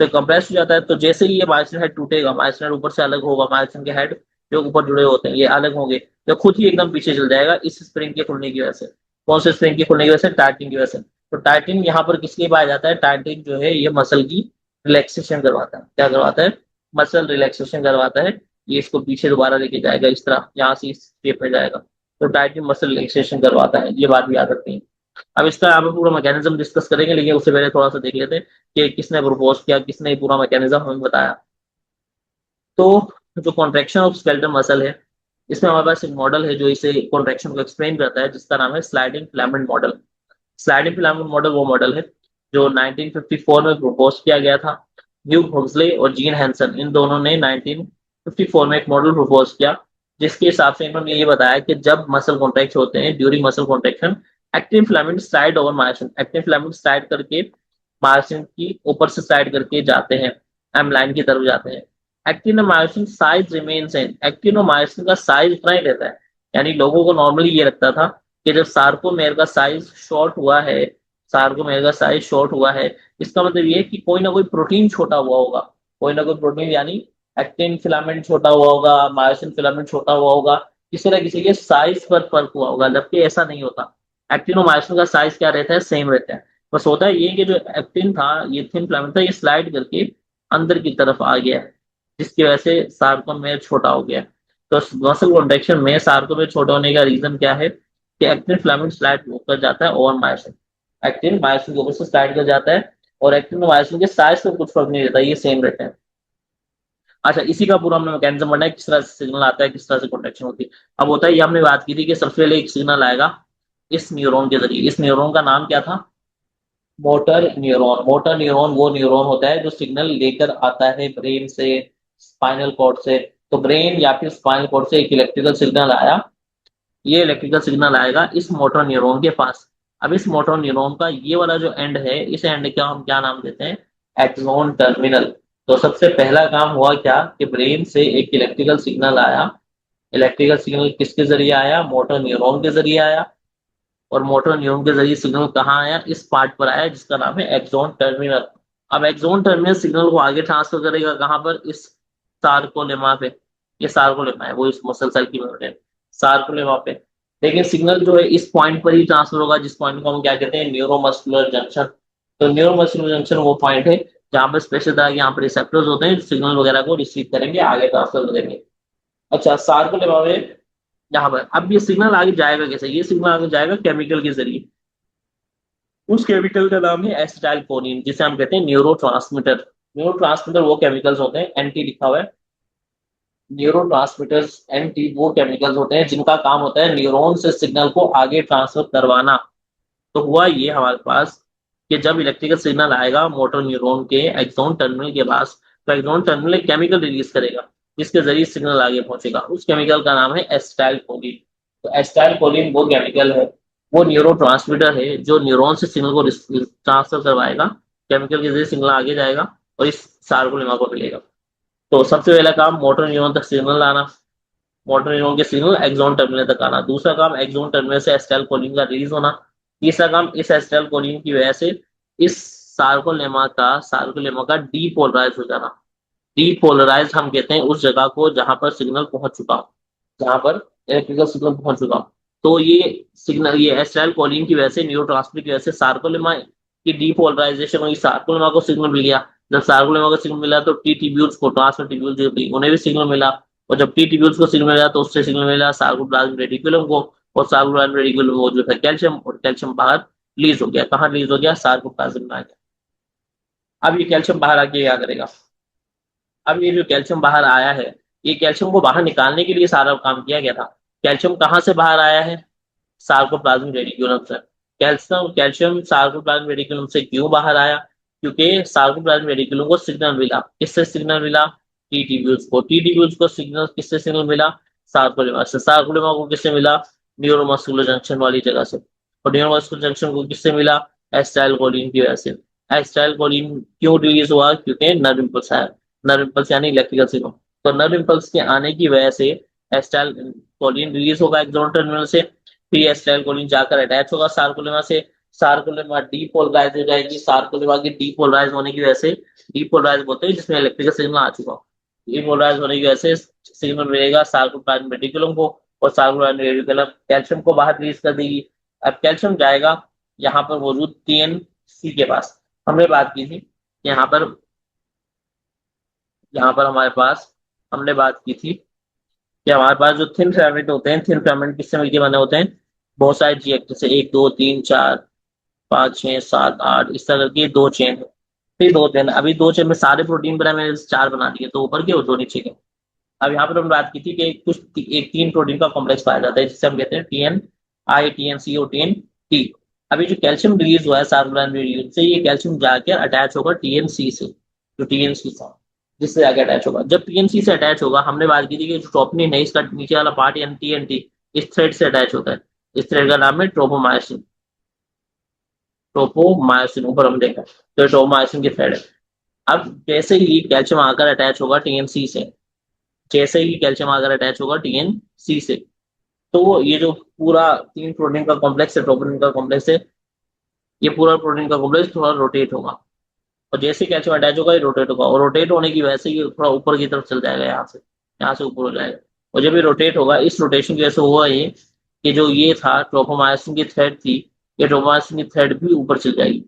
तो कंप्रेस हो जाता है, तो जैसे ही ये मायोसिन हेड टूटेगा, मायोसिन हेड ऊपर से अलग होगा, मायोसिन के हेड जो ऊपर जुड़े होते हैं ये अलग होंगे, तो खुद ही एकदम पीछे चल जाएगा इस स्प्रिंग के खुलने की वजह से। कौन से स्प्रिंग के खुलने की वजह से, टाइटिन की वजह से। तो टाइटिन यहाँ पर किसके पाया जाता है, टाइटिन जो है ये मसल की रिलैक्सेशन करवाता है। क्या करवाता है? मसल रिलैक्सेशन करवाता है। ये इसको पीछे दोबारा लेके जाएगा, इस तरह यहाँ से इस शेप में जाएगा, तो डायरेक्टली मसल रिलैक्सेशन करवाता है। ये बात भी याद रखनी है। अब इसका यहाँ पे पूरा मैकेनिज्म डिस्कस करेंगे, लेकिन उससे पहले थोड़ा सा देख लेते हैं कि किसने प्रपोज किया, किसने पूरा मैकेनिज्म हमें बताया। तो जो कॉन्ट्रैक्शन ऑफ स्केलेटल मसल है, इसमें हमारे पास एक मॉडल है जो इसे कॉन्ट्रैक्शन को एक्सप्लेन करता है, जिसका नाम है sliding filament model. Sliding filament model वो मॉडल है जो 1954 में प्रपोज किया गया था। ह्यू हुक्सले और जीन हैंसन, इन दोनों ने 1954 में एक मॉडल प्रपोज किया, जिसके हिसाब से इन्होंने ये बताया कि जब मसल कॉन्ट्रैक्ट होते हैं, during muscle contraction, actin filament slide over myosin, actin filament slide करके मायोसिन की ऊपर से स्लाइड करके जाते हैं, एम लाइन की तरफ जाते हैं। एक्टिन और myosin size remain same, actin और मायोसिन का साइज उतना ही रहता है। यानी लोगों को नॉर्मली ये लगता था कि जब सार्कोमेर का साइज शॉर्ट हुआ है, सार्कोमेर का साइज शॉर्ट हुआ है, इसका मतलब ये है कि कोई ना कोई प्रोटीन छोटा हुआ होगा, कोई ना कोई प्रोटीन, यानी एक्टिन फिलामेंट छोटा हुआ होगा, मायोसिन फिलामेंट छोटा हुआ होगा, किसी ना किसी के साइज पर फर्क हुआ होगा, जबकि ऐसा नहीं होता। एक्टिन और मायोसिन का साइज क्या रहता है? सेम रहता है। बस होता है ये कि जो एक्टिन था, ये थिन फिलामेंट था, ये स्लाइड करके अंदर की तरफ आ गया है, जिसकी वजह से सार्कोमेर छोटा हो गया। तो मसल कॉन्ट्रैक्शन में सार्कोमेर छोटा होने का रीजन क्या है? कि एक्टिन फिलामेंट स्लाइड होकर जाता है ओवर मायोसिन, एक्टिन मायोसिन के ऊपर से स्लाइड कर जाता है, और एक्टिन और मायोसिन के साइज में कुछ फर्क नहीं रहता, ये सेम रहते हैं। अच्छा, इसी का पूरा हमने मैकेनिज्म बनना है, किस तरह से सिग्नल आता है, किस तरह से कॉन्ट्रैक्शन होती है। अब होता है, ये हमने बात की थी कि सबसे पहले एक सिग्नल आएगा इस न्यूरॉन के जरिए। इस न्यूरॉन का नाम क्या था? Motor neuron. मोटर न्यूरॉन वो न्यूरॉन होता है जो सिग्नल लेकर आता है ब्रेन से, स्पाइनल कॉर्ड से। तो ब्रेन या फिर स्पाइनल कॉर्ड से एक इलेक्ट्रिकल सिग्नल आया, ये इलेक्ट्रिकल सिग्नल आएगा इस मोटर न्यूरॉन के पास। अब इस मोटर न्यूरॉन का ये वाला जो एंड है, इस एंड का हम क्या नाम देते हैं? Axon terminal. तो सबसे पहला काम हुआ क्या कि ब्रेन से एक इलेक्ट्रिकल सिग्नल आया। इलेक्ट्रिकल सिग्नल किसके जरिए आया? मोटर न्यूरॉन के जरिए आया। और मोटर न्यूरॉन के जरिए सिग्नल कहाँ आया? इस पार्ट पर आया जिसका नाम है एक्सॉन टर्मिनल। अब एक्सॉन टर्मिनल सिग्नल को आगे ट्रांसफर करेगा कहाँ पर? इस सार्कोलेमा पे। ये सार्कोलेमा है, वो इस मसल सेल की मेम्ब्रेन, सार्कोलेमा पे। लेकिन सिग्नल जो है इस पॉइंट पर ही ट्रांसफर होगा, जिस पॉइंट को हम क्या कहते हैं? Neuromuscular junction. तो न्यूरोमस्कुलर जंक्शन वो पॉइंट है जहाँ पर स्पेशल तरह के यहाँ पर रिसेप्टर्स होते हैं, सिग्नल वगैरह को रिसीव करेंगे, आगे ट्रांसफर करेंगे। अच्छा, सार्कोलेमा में यहाँ पर अब ये सिग्नल आगे जाएगा कैसे? ये सिग्नल आगे जाएगा केमिकल के जरिए। उस केमिकल का नाम है एसिटाइल कोलिन, जिसे हम कहते हैं न्यूरो ट्रांसमीटर। न्यूरो ट्रांसमीटर वो केमिकल्स होते हैं, एंटी लिखा हुआ है, न्यूरो ट्रांसमीटर्स एंटी वो केमिकल्स होते हैं जिनका काम होता है न्यूरॉन से सिग्नल को आगे ट्रांसफर करवाना। तो हुआ ये हमारे पास कि जब इलेक्ट्रिकल सिग्नल आएगा मोटर न्यूरॉन के एक्सॉन टर्मिनल के पास, तो एक्सॉन टर्मिनल एक केमिकल रिलीज करेगा, जिसके जरिए सिग्नल आगे पहुंचेगा। उस केमिकल का नाम है एसिटाइल कोलिन। तो एसिटाइल कोलिन वो केमिकल है, वो न्यूरो ट्रांसमीटर है जो न्यूरॉन से सिग्नल को ट्रांसफर करवाएगा, केमिकल के जरिए सिग्नल आगे जाएगा और इस सार्कोलेमा को मिलेगा। तो सबसे पहला काम मोटर न्यूरॉन तक सिग्नल आना, मोटर न्यूरॉन के सिग्नल एक्सॉन टर्मिनल तक आना। दूसरा काम एक्सॉन टर्मिनल से एसिटाइल कोलिन का रिलीज होना। तीसरा काम इस एसिटाइल कोलिन की वजह से इस सार्कोलेमा का डीपोलराइज हो जाना। डीपोलराइज हम कहते हैं उस जगह को जहां पर सिग्नल पहुंच चुका हो, जहां पर इलेक्ट्रिकल सिग्नल पहुंच चुका हो। तो ये सिग्नल, ये एसिटाइल कोलिन की वजह से, न्यूरोट्रांसमीटर की वजह से सार्कोलेमा की डीपोलराइजेशन हुई, सार्कोलेमा को सिग्नल मिल गया। जब सार्कोलेमा को सिग्नल मिला तो टी ट्यूब्यूल्स को, ट्रांसमिट ट्यूब्यूल जो थी उन्हें भी सिग्नल मिला। और जब टी ट्यूब्यूल्स को सिग्नल मिला तो उससे सिग्नल मिला सार्कोप्लाज्मिक रेटिकुलम को, और सार्कोप्लाज्मिक रेटिकुलम वो जो है कैल्शियम, और कैल्शियम बाहर रिलीज हो गया। कहाँ रिलीज हो गया? सार्कोप्लाज्म में आ गया। अब ये कैल्शियम बाहर आके क्या करेगा? अब ये जो कैल्शियम बाहर आया है, ये कैल्शियम को बाहर निकालने के लिए सारा काम किया गया था। कैल्शियम कहाँ से बाहर आया है? सार्कोप्लाज्मिक रेटिकुलम से। कैल्शियम कैल्शियम सार्कोप्लाज्मिक रेटिकुलम से क्यों बाहर आया? क्योंकि सार्कोप्लाज्मिक रेटिकुलम को सिग्नल मिला। किससे सिग्नल मिला? टी ट्यूब्यूल्स को। टी ट्यूब्यूल्स को सिग्नल किससे सिग्नल मिला? सार्कोलेमा से। सार्कोलेमा को किससे मिला? न्यूरोमस्कुलर जंक्शन वाली जगह से। और न्यूरोमस्कुलर जंक्शन को किससे मिला? एसिटाइल कोलिन की वजह से। एसिटाइल कोलिन क्यों रिलीज हुआ? क्योंकि नर्व इम्पल्स आया। नर्व इम्पल्स यानी इलेक्ट्रिकल सिग्नल। तो नर्व इम्पल्स के आने की वजह से एसिटाइल कोलिन रिलीज होगा एक्सोन टर्मिनल से। फिर एसिटाइल कोलिन जाकर अटैच होगा सार्कोलेमा से। सार्कोलेमा डीपोलराइज हो जाएगी। सार्कोलेमा की डीपोलराइज होने की वजह से, डीपोलराइज बोलते हैं जिसमें इलेक्ट्रिकल सिग्नल आ चुका हो, डीपोलराइज होने की वजह से सिग्नल मिलेगा सार्कोप्लाज्मिक रेटिकुलम को, और सार्कोप्लाज्मिक रेटिकुलम कैल्शियम को बाहर रिलीज कर देगी। अब कैल्शियम जाएगा यहाँ पर मौजूद टीएनसी के पास। हमने बात की थी यहाँ पर यहाँ पर हमारे पास हमने बात की थी कि हमारे पास जो थिन फिलामेंट होते हैं, थिन फिलामेंट किससे मिलकर बने होते हैं? बहुत सारे जी, जैसे 1 2 3 4 5 6 7 8, इस तरह की दो चेन है। फिर दो चेन, अभी दो चेन में सारे प्रोटीन बना, मैंने चार बना दिए, तो ऊपर के और दो नीचे के। अब यहाँ पर हमने बात की थी कि एक तीन प्रोटीन का कॉम्प्लेक्स पाया जाता है जिसे हम कहते हैं टीएन आई, टीएन सी और टीएन टी। अभी जो कैल्शियम रिलीज हुआ है सार्कोग्लान रिलीज से, ये कैल्शियम जाकर अटैच होगा टीएनसी से, जो टीएनसी था जिससे जाके अटैच होगा। जब टीएनसी से अटैच होगा, हमने बात की थी कि जो टॉपनिन है इसका नीचे वाला पार्ट यानी टीएनटी इस थ्रेड से अटैच होता है। इस थ्रेड का नाम है ट्रोपोमायोसिन। ट्रोपोमायोसिन ऊपर हम देखा तो ट्रोपोमायोसिन की थ्रेड है। अब जैसे ही कैल्शियम आकर अटैच होगा टीएनसी से, जैसे ही कैल्शियम आकर अटैच होगा टीएनसी से, तो ये जो पूरा तीन प्रोटीन का कॉम्प्लेक्स है, ट्रोपोनिन का कॉम्प्लेक्स है, ये पूरा प्रोटीन का कॉम्प्लेक्स थोड़ा रोटेट होगा। और जैसे कैल्शियम अटैच होगा ये रोटेट होगा, और रोटेट होने की वजह से ये थोड़ा ऊपर की तरफ चल जाएगा, यहाँ से ऊपर हो जाएगा। और जब ये रोटेट होगा, इस रोटेशन की वजह से हुआ ये कि जो ये था ट्रोपोमायोसिन की थ्रेड थी, ये ट्रोपोमायोसिन की थ्रेड भी ऊपर चल जाएगी।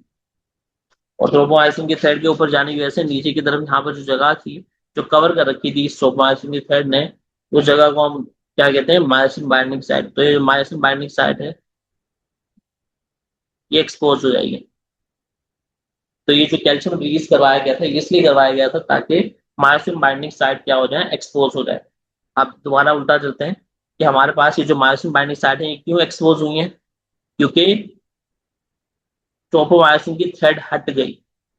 और ट्रोपोमायोसिन की थ्रेड के ऊपर जाने की वजह से नीचे की तरफ यहाँ पर जो जगह थी, जो कवर कर रखी थी इस ट्रोपोमायोसिन की थ्रेड ने, उस जगह को हम क्या कहते हैं? Myosin binding site. तो ये मायोसिन बाइंडिंग साइट है, ये एक्सपोज हो जाएगी। तो ये जो कैल्शियम रिलीज करवाया गया था, इसलिए करवाया गया था ताकि मायोसिन बाइंडिंग साइट क्या हो जाए? एक्सपोज हो जाए। अब दोबारा उल्टा चलते हैं कि हमारे पास ये जो मायोसिन बाइंडिंग साइट है ये क्यों एक्सपोज हुई है? क्योंकि ट्रोपोमायोसिन की थ्रेड हट गई।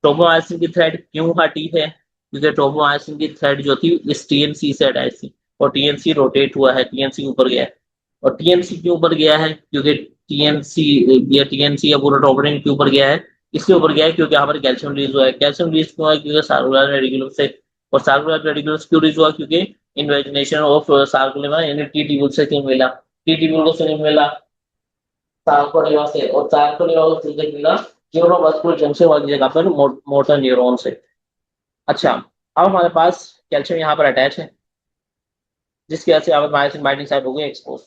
ट्रोपोमायोसिन की थ्रेड क्यों हटी है? क्योंकि ट्रोपोमायोसिन की थ्रेड जो थी इस टीएनसी से अटैच थी, और टीएनसी रोटेट हुआ है, टीएनसी ऊपर गया है। और टीएनसी क्यों ऊपर गया है? क्योंकि टीएनसी या टीएनसी या पूरा ट्रोपोनिन क्यों ऊपर गया है? इसलिए ऊपर गया है क्योंकि यहाँ पर कैल्शियम रिलीज हुआ है। कैल्शियम रिलीज क्यों हुआ? क्योंकि सार्कुलर रेडिकुलम से। और सार्कुलर रेडिकुलम क्यों रिलीज हुआ? क्योंकि इन्वेजिनेशन ऑफ सार्कुलर यानी टी ट्यूब्यूल से क्यों मिला? टी ट्यूब्यूल को से मिला सार्कोलेवा से, और सार्कोलेवा को सीधे मिला न्यूरोमस्कुलर जंक्शन वाली जगह पर मोटर न्यूरॉन से। अच्छा, अब हमारे पास कैल्शियम यहाँ पर अटैच है, जिसकी वजह से यहाँ पर मायोसिन बाइंडिंग साइट हो गई एक्सपोज।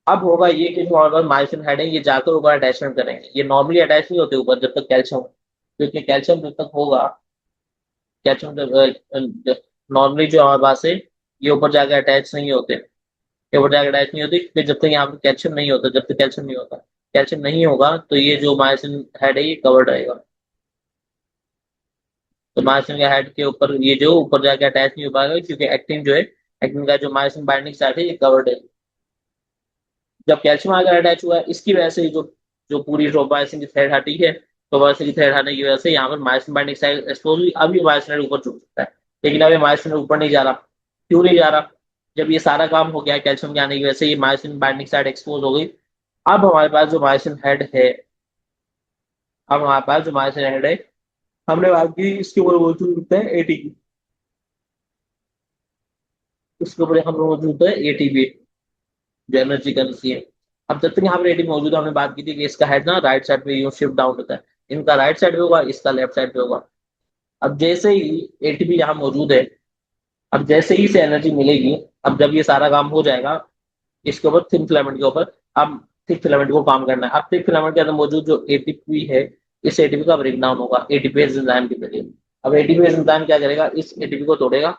अब होगा ये कि जो हमारे पास मायोसिन हेड है, ये जाकर ऊपर अटैचमेंट करेंगे। ये नॉर्मली अटैच नहीं होते ऊपर जब तक कैल्शियम, क्योंकि कैल्शियम जब तक होगा, कैल्शियम नॉर्मली जो हमारे पास है ये ऊपर जाकर अटैच नहीं होते, ये ऊपर जाकर अटैच नहीं होती, क्योंकि जब तक यहाँ पर कैल्शियम नहीं होता, जब तक कैल्शियम नहीं होता, कैल्शियम नहीं होगा तो ये जो मायोसिन हेड है ये कवर्ड रहेगा। तो मायोसिन के हेड के ऊपर ये जो ऊपर जाके अटैच नहीं हो पाएगा, क्योंकि एक्टिन जो है, एक्टिन का जो मायोसिन बाइंडिंग साइट है ये कवर्ड है। जब कैल्शियम आकर अटैच हुआ है, इसकी वजह से जो जो पूरी ट्रोपोमायोसिन की थ्रेड हटी है, ट्रोपोमायोसिन की थ्रेड हटने की वजह से यहाँ पर मायोसिन बाइंडिंग साइट एक्सपोज हुई। अब ये मायोसिन ऊपर झुक सकता है, लेकिन अब ये मायोसिन ऊपर नहीं जा रहा। क्यों नहीं जा रहा? जब ये सारा काम हो गया कैल्शियम के आने की वजह से, ये मायोसिन बाइंडिंग साइट एक्सपोज हो गई। अब हमारे पास जो मायोसिन हेड है, अब हमारे पास जो मायोसिन हेड है, हमने बात की इसके ऊपर मौजूद होता है एटीपी। उसके ऊपर हम मौजूद होता है एटीपी, जो एनर्जी करेंसी है। अब जब तक यहाँ पर एटीपी मौजूद है, हमने बात की थी कि इसका हेड ना राइट साइड पे यूं शिफ्ट डाउन होता है। इनका राइट साइड पे होगा, इसका लेफ्ट साइड पे होगा। अब जैसे ही एटीपी यहाँ मौजूद है, अब जैसे ही इसे एनर्जी मिलेगी, अब जब ये सारा काम हो जाएगा इसके ऊपर, थिन फिलामेंट के ऊपर, अब थिक फिलामेंट को काम करना है। अब थिक फिलामेंट के अंदर मौजूद जो एटीपी है, इस एटीपी का ब्रेक डाउन होगा एटीपीज एंजाइम के जरिए। अब एटीपीज एंजाइम क्या करेगा? इस एटीपी को तोड़ेगा।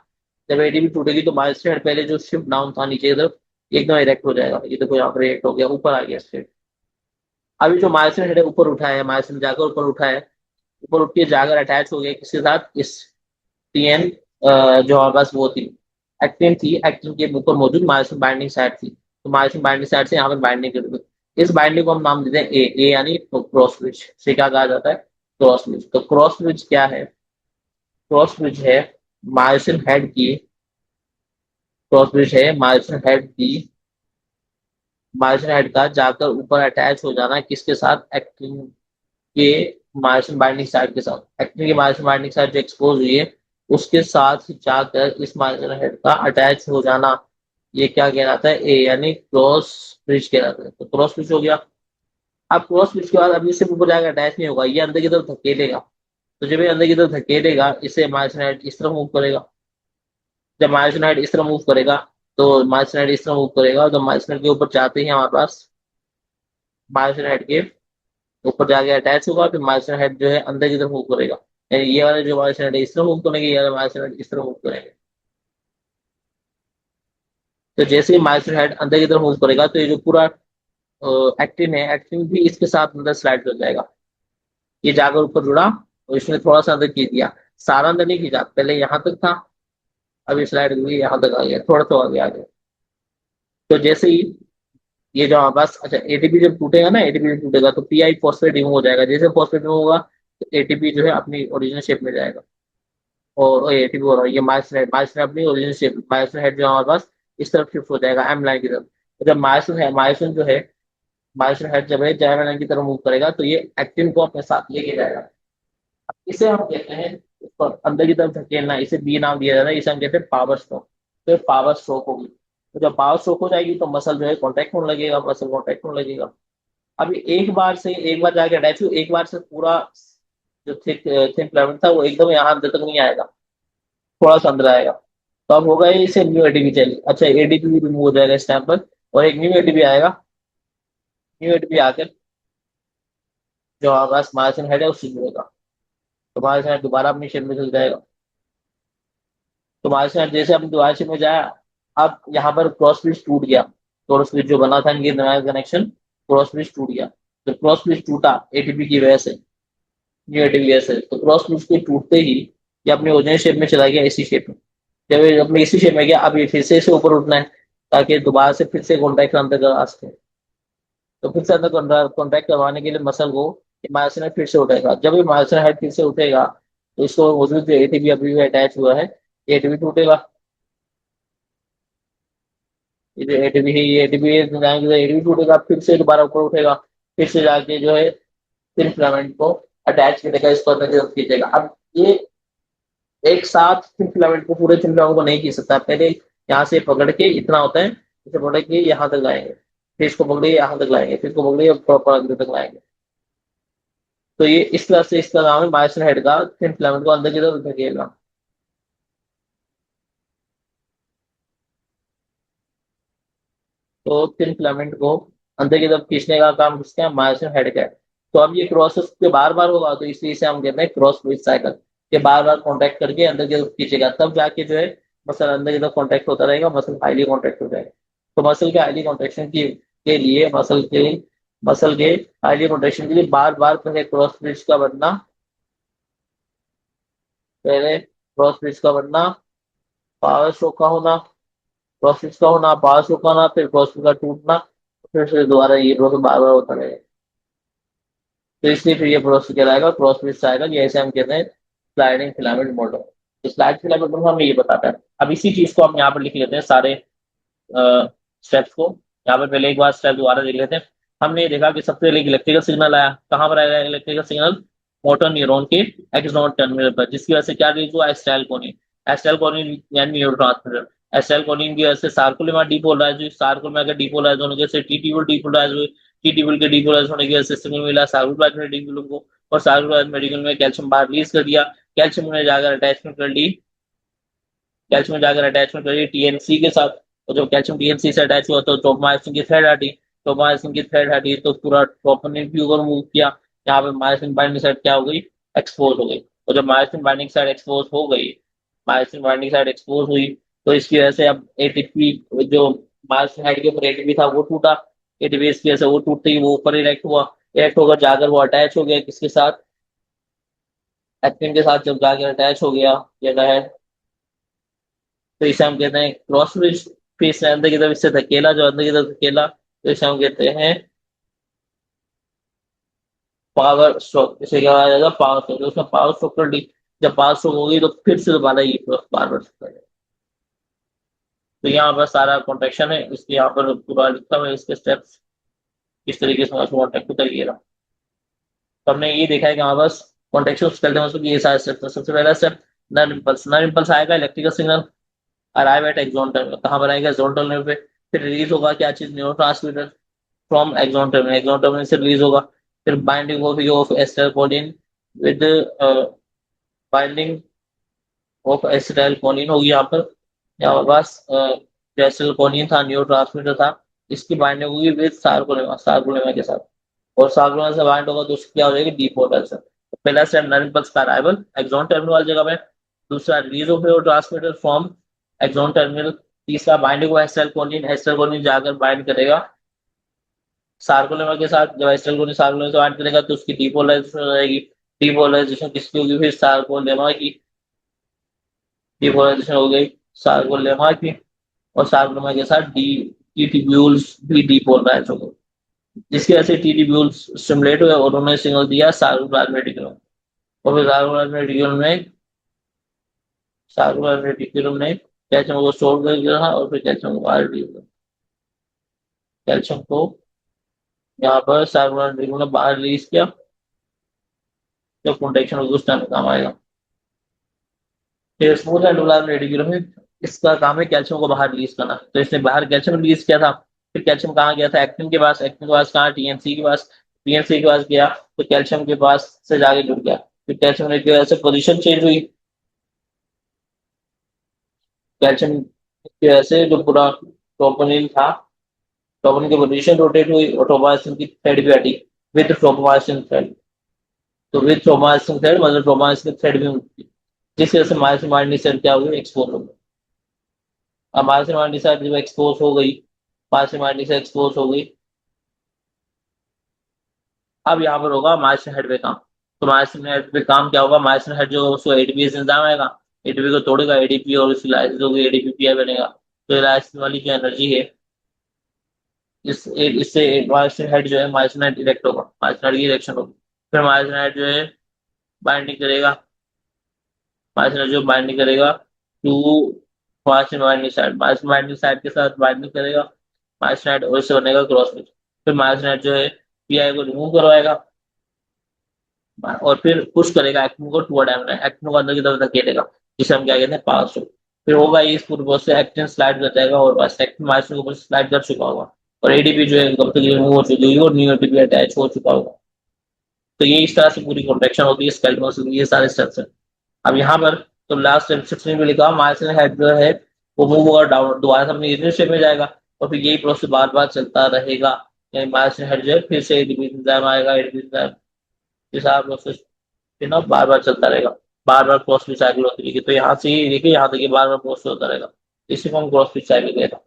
जब एटीपी टूटेगी तो मायोसिन पहले जो शिफ्ट डाउन था नीचे की तरफ, एकदम इरेक्ट हो जाएगा। ये देखो यहाँ पर इरेक्ट हो गया, ऊपर आ गया स्ट्रेट। अभी जो मायोसिन हेड है ऊपर उठा है, मायोसिन जाकर ऊपर उठा है, ऊपर उठ के जाकर अटैच हो गया किसके साथ? इस टीएन, जो हमारे पास वो थी, एक्टिन थी। एक्टिन के ऊपर मौजूद मायोसिन बाइंडिंग साइट थी, तो मायोसिन बाइंडिंग साइट से यहाँ पर बाइंडिंग कर दी। इस बाइंडिंग को हम नाम देते हैं ए यानी क्रॉस ब्रिज से। क्या कहा जाता है? Cross bridge. तो क्रॉस ब्रिज क्या है? क्रॉस ब्रिज है मायोसिन हेड की, क्रॉस ब्रिज है मायोसिन हेड की, मायोसिन हेड का जाकर ऊपर अटैच हो जाना किसके साथ? एक्टिन के मायोसिन बाइंडिंग साइट के साथ। एक्टिन की मायोसिन बाइंडिंग साइट जो एक्सपोज हुई है, उसके साथ जाकर इस मायोसिन हेड का अटैच हो जाना, ये क्या कहलाता है? ए यानी क्रॉस ब्रिज कहलाता है। तो क्रॉस ब्रिज हो गया। अब क्रॉस ब्रिज के बाद अब ये सिर्फ ऊपर जाकर अटैच नहीं होगा, ये अंदर की तरफ धकेलेगा। तो जब ये अंदर की तरफ धकेलेगा, इससे मायोसिन हेड इस तरफ मूव करेगा। जब मायोसिन हेड इस तरफ मूव करेगा, तो मायोसिन हेड इस तरफ मूव करेगा, तो मायोसिन हेड के ऊपर जाते ही हमारे पास मायोसिन हेड के ऊपर जाके अटैच होगा, फिर मायोसिन हेड जो है अंदर की तरफ मूव करेगा। ये वाले जो मायोसिन है इस तरह मूव करेंगे, ये वाले मायोसिन हेड इस तरह मूव करेंगे। तो जैसे ही मायोसिन हेड अंदर की तरफ मूव करेगा तो ये जो पूरा एक्टिन है, एक्टिन भी इसके साथ अंदर स्लाइड कर जाएगा। ये जाकर ऊपर जुड़ा और इसने थोड़ा सा अंदर खींच दिया, सारा अंदर नहीं खींचा, पहले यहाँ तक था, अभी स्लाइड हुई यहाँ तक आ गया, थोड़ा सा आगे आ गया। तो जैसे ही ये जो हमारे पास, अच्छा एटीपी जब टूटेगा ना, एटीपी जब टूटेगा तो पीआई फॉस्फेट रिमूव हो जाएगा, जैसे फॉस्फेट रिमूव होगा तो एटीपी जो है अपनी ओरिजिनल शेप में जाएगा। और एटीपी हो रहा है, ये मायोसिन हेड, मायोसिन अपनी ओरिजिनल शेप, मायोसिन हेड जो हमारे पास इस तरफ शिफ्ट हो जाएगा एम लाइन की तरफ। तो जब मायोसिन है, मायोसिन जो है, मायोसिन हेड जब है एम लाइन की तरफ मूव करेगा तो ये एक्टिन को अपने साथ लेके जाएगा। इसे हम कहते हैं, उसको अंदर की तरफ धकेलना, इसे बी नाम दिया जाता है, इसे हम कहते हैं पावर स्ट्रोक। तो पावर स्ट्रोक होगी, तो जब पावर स्ट्रोक हो जाएगी तो मसल जो है कॉन्ट्रैक्ट होने लगेगा, मसल कॉन्ट्रैक्ट होने लगेगा। अभी एक बार से, एक बार जाके अटैच हुई, एक बार से पूरा जो थिक थिन फिलामेंट था वो एकदम यहाँ अंदर तक नहीं आएगा, थोड़ा सा अंदर आएगा। तो अब होगा ये, इसे न्यू एटीपी चाहिए, अच्छा एडीपी भी रिमूव हो जाएगा इस टाइम पर, और एक न्यू एटीपी आएगा। न्यू एटीपी आकर जो हमारे पास मायोसिन हेड है उससे जुड़ेगा, तो मायोसिन हेड दोबारा अपनी शेप में चल जाएगा। तो मायोसिन हेड जैसे अपनी दोबारा शेप में जाया, अब यहाँ पर क्रॉस ब्रिज टूट गया, क्रॉस ब्रिज जो बना था इनके दरमियान कनेक्शन, क्रॉस ब्रिज टूट गया। तो क्रॉस ब्रिज टूटा एटीपी की वजह से, न्यू एटीपी वजह से, तो क्रॉस ब्रिज के टूटते ही ये अपने ओरिजिनल शेप में चला गया, इसी शेप में। जब ये अपने इसी शेप में गया, अब ये फिर से इसे ऊपर उठना है ताकि दोबारा से फिर से कॉन्टैक्ट अंदर कर आ सके। तो फिर से अंदर कॉन्टैक्ट करवाने के लिए मसल को मायोसिन हेड फिर से उठेगा, जब ये मायोसिन हेड फिर से उठेगा तो इसको मौजूद जो एटीपी अभी भी अटैच हुआ है, एटीपी टूटेगा। ये जो एटीपी है, ये एटीपी जाएंगे तो एटीपी टूटेगा, फिर से दोबारा ऊपर उठेगा, फिर से जाके जो है फिर फिलामेंट को अटैच करेगा, इसको अंदर की तरफ खींचेगा। अब ये एक साथ थिन फिलामेंट को, पूरे थिन फिलामेंट को नहीं खींच सकता, पहले यहाँ से पकड़ के इतना होता है, इसे पकड़ के यहाँ तक लाएंगे, फिर इसको पकड़िए यहाँ तक लाएंगे, फिर इसको पकड़िए प्रॉपर अंदर तक लाएंगे। तो ये इस तरह से, इसका नाम है मायोसिन हेड का थिन फिलामेंट को अंदर की तरफ धकेलना। तो थिन फिलामेंट को अंदर की तरफ खींचने का काम किसका है, मायोसिन हेड का है। तो अब ये प्रोसेस के बार बार होगा, तो इसलिए इसे हम कहते हैं क्रॉस ब्रिज साइकिल, के बार बार कॉन्टैक्ट करके अंदर की तरफ खींचेगा, तब जाके जो है मसल अंदर की तरफ कॉन्टैक्ट होता रहेगा, मसल हाईली कॉन्टैक्ट हो जाएगा। तो मसल के हाईली कॉन्ट्रेक्शन की के लिए, मसल के हाईली कॉन्ट्रेक्शन के लिए बार बार पहले क्रॉस ब्रिज का बनना, पहले क्रॉस ब्रिज का बनना, पावर स्ट्रोक का होना, क्रॉस ब्रिज का होना, पावर स्ट्रोक का होना, फिर क्रॉस ब्रिज का टूटना, फिर से दोबारा ये प्रोसेस बार बार होता रहेगा। तो इसलिए फिर ये प्रोसेस कहलाएगा क्रॉस ब्रिज साइकिल, ये ऐसे हम कहते हैं स्लाइडिंग फिलामेंट मॉडल। तो स्लाइड फिलामेंट मॉडल हमें ये बताता है। अब इसी चीज को हम यहाँ पर लिख लेते हैं, सारे स्टेप्स को यहाँ पर पहले एक बार स्टेप दोबारा देख लेते हैं। हमने ये देखा कि सबसे पहले इलेक्ट्रिकल सिग्नल आया, कहाँ पर आएगा इलेक्ट्रिकल सिग्नल, मोटर न्यूरॉन के एक्सोन टर्मिनल पर, जिसकी वजह से क्या रिलीज हुआ, एसिटाइल कोलिन। एसिटाइल कोलिन यानी न्यूरोट्रांसमीटर, एसिटाइल कोलिन की वजह से सार्कोलेमा डीपोलराइज हुई, सार्कोलेमा का डीपोलराइज होने की वजह से टीटीबुल डीपोलराइज हुई, टीटीबुल के डीपोलराइज होने की वजह से सिग्नल मिला सार्कोप्लाज्मिक रेटिकुलम को, और सार्कोप्लाज्मिक रेटिकुलम में कैल्शियम बाहर रिलीज कर दिया, कैल्शियम ने जाकर अटैचमेंट कर ली, कैल्शियम में जाकर अटैचमेंट करिए टीएनसी के साथ। तो जब कैल्शियम टीएनसी से अटैच हुआ तो ट्रोपोमायोसिन की थ्रेड हटी, ट्रोपोमायोसिन की थ्रेड हटी तो पूरा ट्रोपोनिन भी ओवर मूव किया, यहाँ पे मायोसिन बाइंडिंग साइड क्या हो गई, एक्सपोज हो गई। और जब मायोसिन बाइंडिंग साइड एक्सपोज हो गई, मायोसिन बाइंडिंग साइड एक्सपोज हुई, तो इसकी वजह से अब एटीपी, जो मायोसिन हेड के ऊपर एटीपी था वो टूटा, एटीपी इसकी वजह से वो टूटते ही वो ऊपर इरेक्ट हुआ, इरेक्ट होकर जाकर वो अटैच हो गया किसके साथ, एक्टिन के साथ। जब जाकर अटैच हो गया ये है, तो इसे हम कहते हैं क्रॉस ब्रिज। फिर इसने अंदर की तरफ इससे धकेला, जो अंदर की तरफ धकेला तो इसे हम कहते हैं पावर स्ट्रोक। इसे क्या कहा जाएगा, पावर स्ट्रोक। उसमें पावर स्ट्रोक कर दी, जब पावर स्ट्रोक होगी तो फिर से दोबारा ये बार बार करेगा। तो यहाँ पर सारा कॉन्ट्रेक्शन है, इसके यहाँ पर पूरा लिखा हुआ है, इसके स्टेप्स किस तरीके से कॉन्ट्रैक्ट करिएगा। तो हमने ये देखा है कि हमारे पास कॉन्ट्रेक्शन करते हैं ये सारे स्टेप्स। सबसे पहला स्टेप नर इम्पल्स, नर इम्पल्स आएगा, electrical signal arrive at axon terminal, कहाँ पर आएगा, एक्सॉन टर्मिनल पे। फिर रिलीज होगा क्या चीज, neurotransmitter from axon terminal, axon terminal से रिलीज होगा। फिर बाइंडिंग होगी of acetylcholine with, binding of acetylcholine होगी यहाँ पर, यहाँ पास जो एसिटाइलकोलिन था न्यूरोट्रांसमीटर था, इसकी बाइंडिंग होगी विद सार्कोलेमा, सार्कोलेमा के साथ। और सार्कोलेमा से बाइंड होगा तो उसकी क्या हो जाएगी, डीपोलराइजेशन। पहला स्टेप नर्व इम्पल्स का अराइवल एक्सॉन टर्मिनल वाली जगह पे, दूसरा release of neurotransmitter from axon terminal, तीसरा बाइंडिंग ऑफ एसिटाइलकोलिन, एसिटाइलकोलिन जाकर बाइंड करेगा सार्कोलेमा के साथ। जब एसिटाइलकोलिन सार्कोलेमा से बाइंड करेगा तो उसकी डीपोलराइजेशन हो जाएगी। डीपोलराइजेशन किसकी होगी, फिर सार्कोलेमा की डीपोलराइजेशन हो गई सार्कोलेमा की, और सार्कोलेमा के साथ डी टी ट्यूब्यूल्स भी डीपोलराइज हो गए, जिसकी वजह से टी ट्यूब्यूल्स स्टिमुलेट हुए और उन्होंने सिग्नल दिया सार्कोप्लाज्मिक रेटिकुलम, और फिर सार्कोप्लाज्मिक रेटिकुलम में कैल्शियम को स्टोर कर दिया और फिर कैल्शियम को बाहर रिलीज कर, कैल्शियम को यहाँ पर सार्कोप्लाज्मिक रेटिकुलम ने बाहर रिलीज किया, जब कॉन्ट्रैक्शन होगी उस टाइम काम आएगा। फिर स्मूथ एंडोप्लाज्मिक रेटिकुलम में इसका काम है कैल्शियम को बाहर रिलीज करना, तो इसने बाहर कैल्शियम रिलीज किया था। फिर कैल्शियम कहाँ गया था, एक्टिन के पास, एक्टिन के पास कहाँ, टीएनसी के पास, टीएनसी के पास गया तो कैल्शियम के पास से जाके जुड़ गया, फिर कैल्शियम की वजह से पोजिशन चेंज हुई, कैल्शियम की वजह से जो पूरा ट्रोपोनिन था, ट्रोपोनिन की पोजीशन रोटेट हुई और ट्रोपोमायोसिन की थ्रेड भी हटी विद ट्रोपोमायोसिन थ्रेड, तो विद ट्रोपोमायोसिन थ्रेड मतलब ट्रोपोमायोसिन थ्रेड भी उठी, जिस वजह से मायोसिन बाइंडिंग सेल क्या हुई, एक्सपोज हो गई। अब मायोसिन बाइंडिंग सेल जब एक्सपोज हो गई, मायोसिन बाइंडिंग सेल एक्सपोज हो गई, अब यहाँ पर होगा मायोसिन हेड पे काम। तो मायोसिन हेड पे काम क्या होगा, मायोसिन हेड जो उसको एडीपी एंजाइम आएगा, एडीपी को तोड़ेगा, एडीपी और इसकी लाइसिस होगी, एडीपी बनेगा, तो ये लाइसिस वाली जो एनर्जी है इससे मायोसिन हेड जो है मायोसिन हेड इरेक्ट होगा, मायोसिन हेड की इरेक्शन होगी, फिर मायोसिन हेड जो है बाइंडिंग करेगा, मायोसिन हेड जो बाइंडिंग करेगा to myosin binding side, myosin binding side के साथ बाइंडिंग करेगा मायोसिन हेड और इससे बनेगा क्रॉस ब्रिज, फिर मायोसिन हेड जो है पीआई को रिमूव करवाएगा और फिर पुश करेगा एक्टिन को टुवर्ड एमराइन, एक्टिन को अंदर की तरफ धकेलेगा, जिसे हम क्या कहते हैं पास थ्रू। फिर होगा ये इस पूरे प्रोसेस से एक्टिन स्लाइड कर जाएगा और बस एक्टिन मायोसिन के ऊपर स्लाइड कर चुका होगा और एडीपी जो है कब तक रिमूव हो चुकी होगी और न्यू एटीपी अटैच हो चुका होगा। तो ये इस तरह से पूरी कॉन्ट्रेक्शन होती है स्केलेटल मसल की, ये सारे स्टेप्स हैं। अब यहाँ पर तो लास्ट स्टेप 16 में लिखा मायोसिन हेड जो है वो मूव होगा डाउन, दोबारा से अपनी इनिशियल शेप में जाएगा और फिर यही प्रोसेस बार बार चलता रहेगा, यानी मायोसिन हेड जो है फिर से एडीपी एंजाइम आएगा, एडीपी एंजाइम, ये सारा प्रोसेस फिर ना बार बार चलता रहेगा, बार बार क्रॉस पिच साइकिल होती रहेगी, तो यहाँ से ही देखिए यहाँ तक ये बार बार क्रॉस होता रहेगा, इसी को हम क्रॉस पिच साइकिल कहते हैं।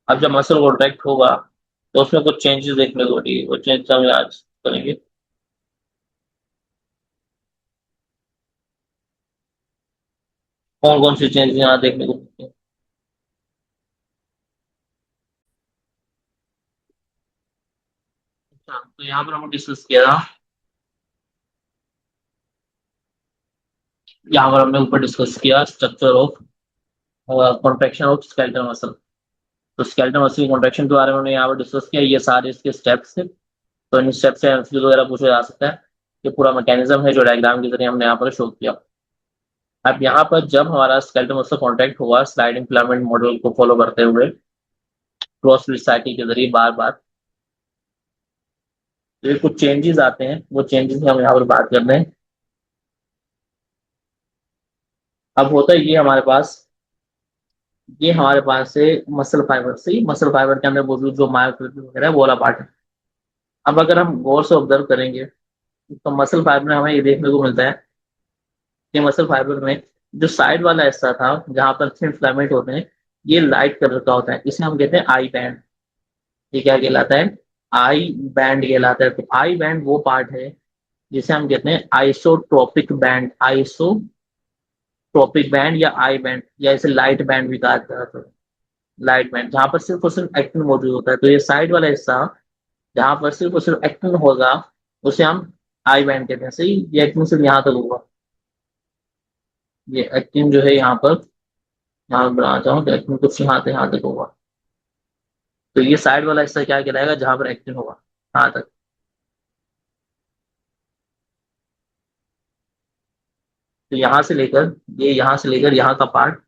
अब जब मसल कॉन्ट्रैक्ट होगा तो उसमें कुछ चेंजेस देखने को मिलेगी, वो चेंजेस हम आज करेंगे। कौन कौन सी चेंजेस यहाँ देखने को मिलती हैं। अच्छा, तो यहाँ पर हम डिस्कस किया था, यहाँ पर हमने ऊपर डिस्कस किया structure of contraction of skeletal muscle, तो स्केलेटल मसल की कॉन्ट्रैक्शन के बारे में हमने यहाँ पर डिस्कस किया, ये सारे इसके स्टेप्स थे, तो इन स्टेप से एमसीक्यू वगैरह पूछा जा सकता है। ये पूरा मैकेनिज्म है जो डायग्राम के जरिए हमने यहाँ पर शो किया। अब यहाँ पर जब हमारा स्केलेटल मसल कॉन्ट्रैक्ट हुआ स्लाइडिंग फिलामेंट मॉडल को फॉलो करते हुए क्रॉस ब्रिज साइकिल के जरिए बार बार, तो ये कुछ चेंजेस आते हैं, वो चेंजेस हम यहाँ पर बात कर रहे हैं। अब होता है ये हमारे पास से मसल फाइबर से, मसल फाइबर के अंदर मौजूद जो मायोट्यूब वगैरह है वो वाला पार्ट है। अब अगर हम गौर से ऑब्जर्व करेंगे तो मसल फाइबर में हमें ये देखने को मिलता है कि मसल फाइबर में जो साइड वाला हिस्सा था जहां पर थिन फिलामेंट होते हैं ये लाइट कलर का होता है, इसे हम कहते हैं आई बैंड। ये क्या कहलाता है, आई बैंड कहलाता है। तो आई बैंड वो पार्ट है जिसे हम कहते हैं आइसोट्रोपिक बैंड, आइसोट्रोपिक बैंड या आई बैंड या इसे लाइट बैंड भी कहा जाता है। लाइट बैंड जहां पर सिर्फ और सिर्फ एक्टिन मौजूद होता है, तो ये साइड वाला हिस्सा जहां पर सिर्फ और सिर्फ एक्टिन होगा उसे हम आई बैंड कहते हैं। सही, ये एक्टिन सिर्फ यहाँ तक होगा, ये एक्टिन जो है यहाँ पर, यहाँ बनाना चाहूँ तो एक्टिन कुछ यहाँ तक होगा, तो ये साइड वाला हिस्सा क्या कहलाएगा जहां पर एक्टिन होगा, यहाँ तक। तो यहाँ से लेकर यहाँ का पार्ट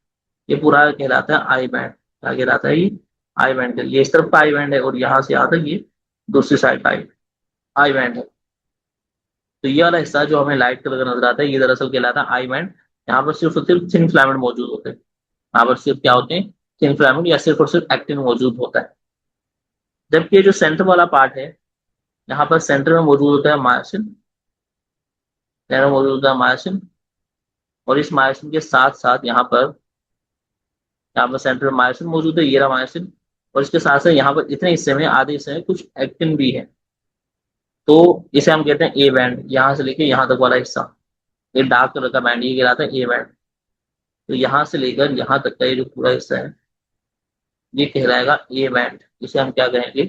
ये पूरा कहलाता है आई बैंड। क्या कहलाता है ये, आई बैंड। ये इस तरफ का आई बैंड है और यहाँ से यहाँ तक ये दूसरी साइड का आई बैंड है। तो ये वाला हिस्सा जो हमें लाइट कलर का नजर आता है ये दरअसल कहलाता है आई बैंड, यहाँ पर सिर्फ और सिर्फ थिन फिलामेंट मौजूद होते हैं। यहाँ पर सिर्फ क्या होते हैं, थिन फिलामेंट या सिर्फ और सिर्फ एक्टिन मौजूद होता है। जबकि ये जो सेंटर वाला पार्ट है, यहाँ पर सेंटर में मौजूद होता है मायोसिन, सेंटर में मौजूद होता है मायोसिन। और इस मायोसिन के साथ साथ यहाँ पर सेंटर में मायोसिन मौजूद है, ये रहा मायोसिन। और इसके साथ साथ यहाँ पर इतने हिस्से में, आधे हिस्से में कुछ एक्टिन भी है। तो इसे हम कहते हैं ए बैंड, यहाँ से लेके यहाँ तक वाला हिस्सा, ये डार्क कलर का बैंड, ये कहलाता है ए बैंड। तो यहाँ से लेकर यहाँ तक का ये जो पूरा हिस्सा है, ये कहलाएगा ए बैंड। इसे हम क्या कहेंगे,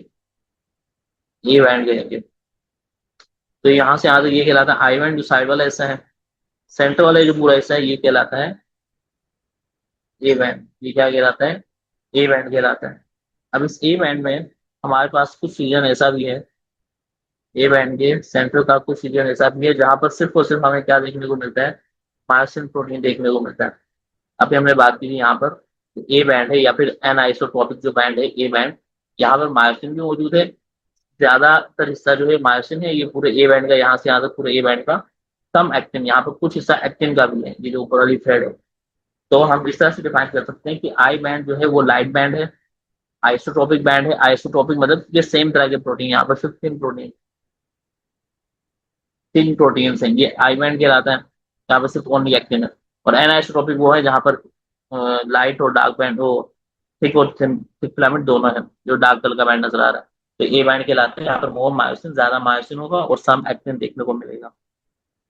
ए बैंड कहेंगे। तो यहाँ से यहाँ तक ये कहलाता है आई बैंड। जो साइड वाला हिस्सा है, सेंटर वाला जो पूरा हिस्सा है, ये कहलाता है ए बैंड। ये क्या कहलाता है, ए बैंड कहलाता है। अब इस ए बैंड में हमारे पास कुछ रीजन ऐसा भी है, ए बैंड के सेंटर का कुछ रीजन ऐसा भी है जहां पर सिर्फ और सिर्फ हमें क्या देखने को मिलता है, मायोसिन प्रोटीन देखने को मिलता है। अभी हमने बात की थी यहाँ पर ए बैंड है या फिर एन आइसोट्रोपिक जो बैंड है ए बैंड, यहाँ पर मायोसिन भी मौजूद है। ज्यादातर हिस्सा जो है मायोसिन है, ये पूरे ए बैंड का, यहाँ से यहाँ तक पूरे ए बैंड का। कम एक्टिन, यहाँ पर कुछ हिस्सा एक्टिन का भी है, ये जो ऊपर वाली थ्रेड है। तो हम इस तरह से डिफाइन कर सकते हैं कि आई बैंड जो है वो लाइट बैंड है, आइसोट्रोपिक बैंड है। आइसोट्रोपिक मतलब ये सेम तरह के प्रोटीन, यहाँ पर सिर्फ तीन प्रोटीन्स हैं, ये आई बैंड कहलाता है। यहाँ पर सिर्फ ओनली एक्टिन है। और एनाइसोट्रोपिक वो है जहाँ पर लाइट और डार्क बैंड हो, थिक और थिक फिलामेंट दोनों है, जो डार्क कलर का बैंड नजर आ रहा है। तो ए बैंड कहलाते हैं, यहाँ पर मोर मायोसिन, ज्यादा मायोसिन होगा और सम एक्टिन देखने को मिलेगा।